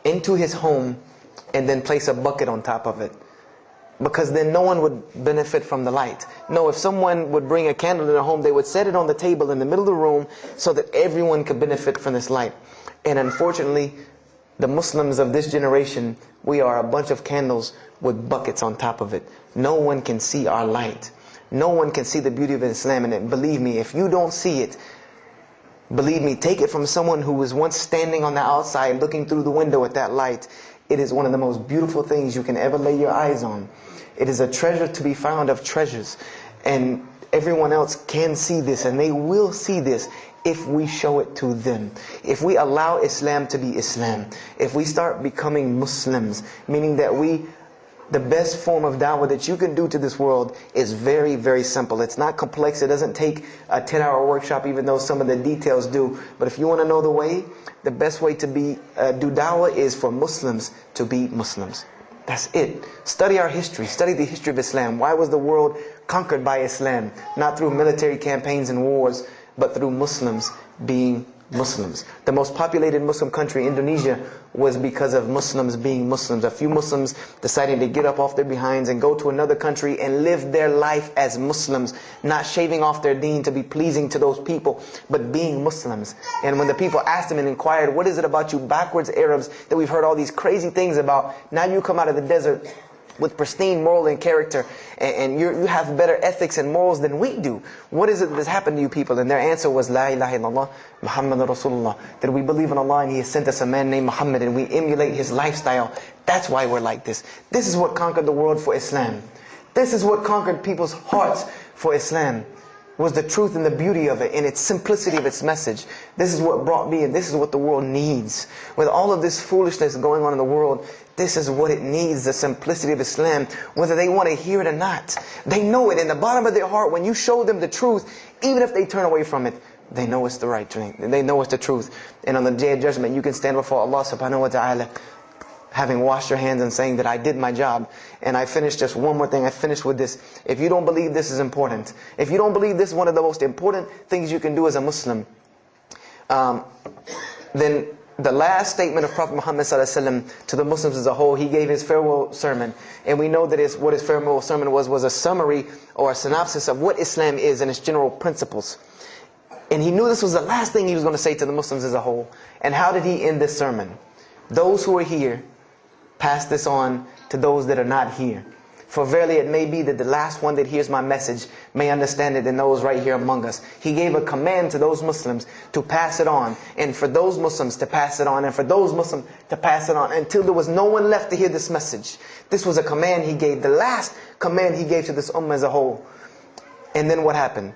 into his home and then place a bucket on top of it, because then no one would benefit from the light. No, if someone would bring a candle in their home, they would set it on the table in the middle of the room so that everyone could benefit from this light. And unfortunately, the Muslims of this generation, we are a bunch of candles with buckets on top of it. No one can see our light. No one can see the beauty of Islam. And believe me, if you don't see it, believe me, take it from someone who was once standing on the outside looking through the window at that light. It is one of the most beautiful things you can ever lay your eyes on. It is a treasure to be found of treasures. And everyone else can see this, and they will see this if we show it to them. If we allow Islam to be Islam. If we start becoming Muslims, meaning that the best form of da'wah that you can do to this world is very, very simple. It's not complex. It doesn't take a 10-hour workshop, even though some of the details do. But if you want to know the way, the best way to do da'wah is for Muslims to be Muslims. That's it. Study our history. Study the history of Islam. Why was the world conquered by Islam? Not through military campaigns and wars, but through Muslims being Muslims. The most populated Muslim country, Indonesia, was because of Muslims being Muslims. A few Muslims deciding to get up off their behinds and go to another country and live their life as Muslims, not shaving off their deen to be pleasing to those people, but being Muslims. And when the people asked them and inquired, what is it about you backwards Arabs that we've heard all these crazy things about? Now you come out of the desert with pristine moral and character, and you have better ethics and morals than we do. What is it that's happened to you people? And their answer was, La ilaha illallah, Muhammad Rasulullah. That we believe in Allah and He has sent us a man named Muhammad, and we emulate his lifestyle. That's why we're like this. This is what conquered the world for Islam. This is what conquered people's hearts for Islam. Was the truth and the beauty of it, and its simplicity of its message. This is what brought me, and this is what the world needs. With all of this foolishness going on in the world, this is what it needs, the simplicity of Islam, whether they want to hear it or not. They know it in the bottom of their heart. When you show them the truth, even if they turn away from it, they know it's the right thing. They know it's the truth. And on the day of judgment, you can stand before Allah subhanahu wa ta'ala, having washed your hands and saying that I did my job. And I finished just one more thing. I finished with this. If you don't believe this is important, if you don't believe this is one of the most important things you can do as a Muslim, then the last statement of Prophet Muhammad ﷺ to the Muslims as a whole, he gave his farewell sermon. And we know that what his farewell sermon was a summary or a synopsis of what Islam is and its general principles. And he knew this was the last thing he was going to say to the Muslims as a whole. And how did he end this sermon? Those who are here, pass this on to those that are not here. For verily it may be that the last one that hears my message may understand it than those right here among us. He gave a command to those Muslims to pass it on, and for those Muslims to pass it on, and for those Muslims to pass it on, until there was no one left to hear this message. This was a command he gave, the last command he gave to this ummah as a whole. And then what happened?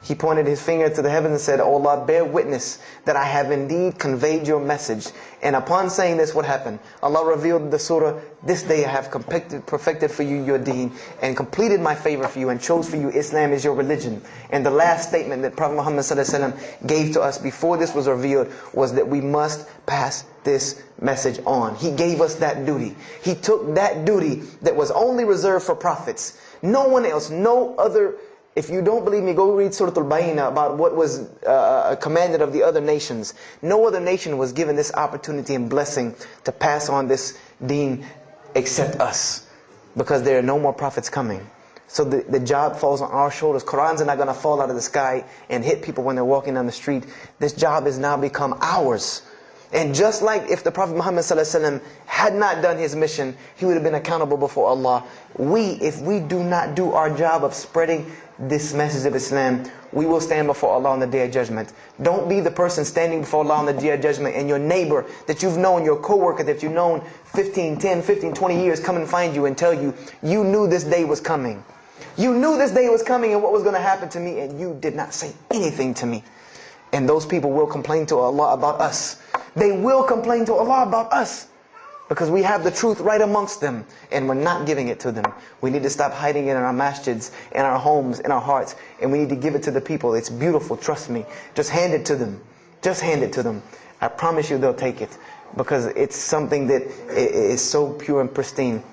He pointed his finger to the heavens and said, "O Allah, bear witness that I have indeed conveyed your message." And upon saying this, what happened? Allah revealed the surah, "This day I have perfected for you your deen, and completed my favor for you, and chose for you Islam as your religion." And the last statement that Prophet Muhammad ﷺ gave to us before this was revealed was that we must pass this message on. He gave us that duty. He took that duty that was only reserved for prophets. No one else, no other. If you don't believe me, go read Surah Al-Bayna about what was commanded of the other nations. No other nation was given this opportunity and blessing to pass on this deen except us. Because there are no more prophets coming. So the job falls on our shoulders. Qurans are not going to fall out of the sky and hit people when they're walking down the street. This job has now become ours. And just like if the Prophet Muhammad ﷺ had not done his mission, he would have been accountable before Allah. If we do not do our job of spreading this message of Islam, we will stand before Allah on the Day of Judgment. Don't be the person standing before Allah on the Day of Judgment and your neighbor that you've known, your co-worker that you've known 10, 15, 20 years come and find you and tell you, you knew this day was coming. You knew this day was coming and what was going to happen to me, and you did not say anything to me. And those people will complain to Allah about us. They will complain to Allah about us. Because we have the truth right amongst them, and we're not giving it to them. We need to stop hiding it in our masjids, in our homes, in our hearts, and we need to give it to the people. It's beautiful, trust me. Just hand it to them. Just hand it to them. I promise you they'll take it, because it's something that is so pure and pristine.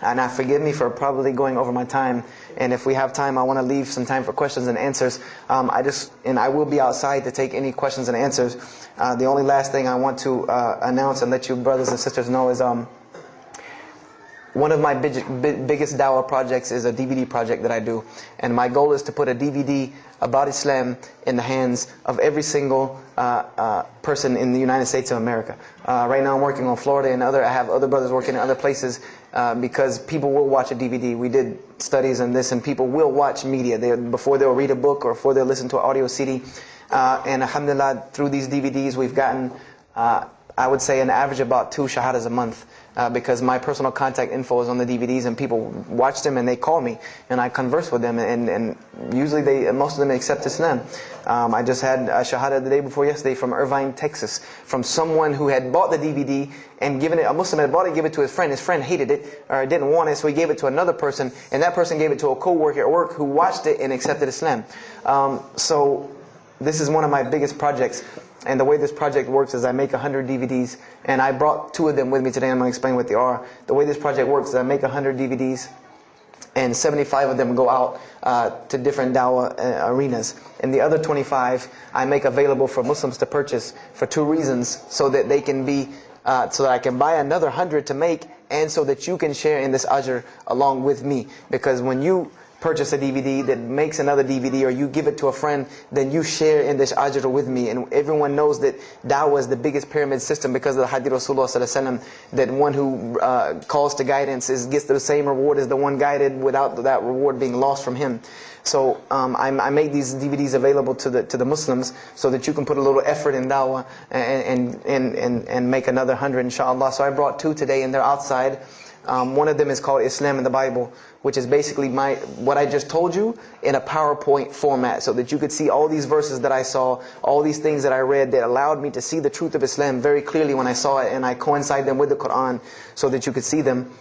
And forgive me for probably going over my time. And if we have time, I want to leave some time for questions and answers. I will be outside to take any questions and answers. The only last thing I want to announce and let you brothers and sisters know is one of my biggest dawah projects is a DVD project that I do. And my goal is to put a DVD about Islam in the hands of every single person in the United States of America. Right now I'm working on Florida and I have other brothers working in other places because people will watch a DVD. We did studies on this, and people will watch media before they'll read a book or before they'll listen to an audio CD. And alhamdulillah, through these DVDs we've gotten, I would say, an average about 2 shahadas a month. Because my personal contact info is on the DVDs, and people watch them and they call me and I converse with them, and usually most of them accept Islam. I just had a shahada the day before yesterday from Irvine, Texas, from someone who had bought the DVD and given it, a Muslim had bought it, gave it to his friend. His friend hated it or didn't want it, so he gave it to another person, and that person gave it to a co-worker at work who watched it and accepted Islam. So this is one of my biggest projects. And the way this project works is I make 100 DVDs, and I brought 2 of them with me today. I'm going to explain what they are. The way this project works is I make 100 DVDs, and 75 of them go out to different dawah arenas. And the other 25 I make available for Muslims to purchase for 2 reasons: so that they can be, so that I can buy another 100 to make, and so that you can share in this ajr along with me. Because when you purchase a DVD that makes another DVD, or you give it to a friend, then you share in this ajr with me. And everyone knows that da'wah is the biggest pyramid system because of the hadith Rasulullah sallallahu alaihi wasallam, that one who calls to guidance gets the same reward as the one guided, without that reward being lost from him. So I made these DVDs available to the Muslims so that you can put a little effort in da'wah and make another 100 inshallah. So I brought 2 today, and they're outside. One of them is called Islam in the Bible, which is basically what I just told you in a PowerPoint format, so that you could see all these verses that I saw, all these things that I read that allowed me to see the truth of Islam very clearly when I saw it, and I coincide them with the Quran so that you could see them.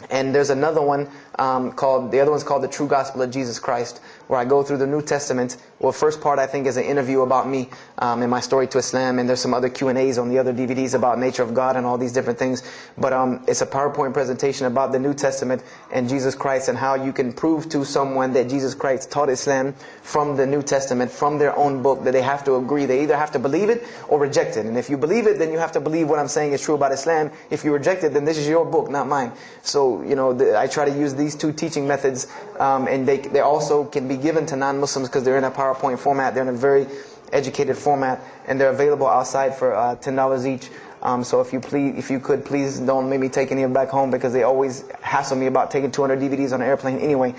And there's another one the other one's called The True Gospel of Jesus Christ, where I go through the New Testament. Well, first part I think is an interview about me and my story to Islam, and there's some other Q&As on the other DVDs about nature of God and all these different things. But it's a PowerPoint presentation about the New Testament and Jesus Christ, and how you can prove to someone that Jesus Christ taught Islam from the New Testament, from their own book, that they have to agree. They either have to believe it or reject it. And if you believe it, then you have to believe what I'm saying is true about Islam. If you reject it, then this is your book, not mine. So, I try to use these 2 teaching methods, and they also can be given to non-Muslims because they're in a PowerPoint format. They're in a very educated format, and they're available outside for $10 each. So if you could, please don't make me take any of them back home, because they always hassle me about taking 200 DVDs on an airplane anyway.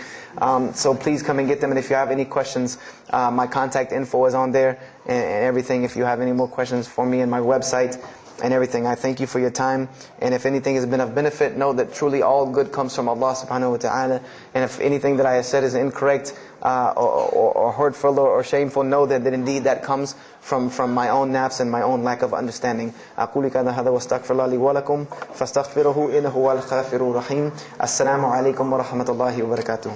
So please come and get them. And if you have any questions, my contact info is on there and everything. If you have any more questions for me, and my website and everything. I thank you for your time. And if anything has been of benefit, know that truly all good comes from Allah subhanahu wa ta'ala. And if anything that I have said is incorrect or hurtful or shameful, know that indeed that comes from my own nafs and my own lack of understanding. أقول كذا هذا واستغفر الله لي ولكم فاستغفروه إنه هو الغفور الرحيم. السلام عليكم ورحمة الله وبركاته.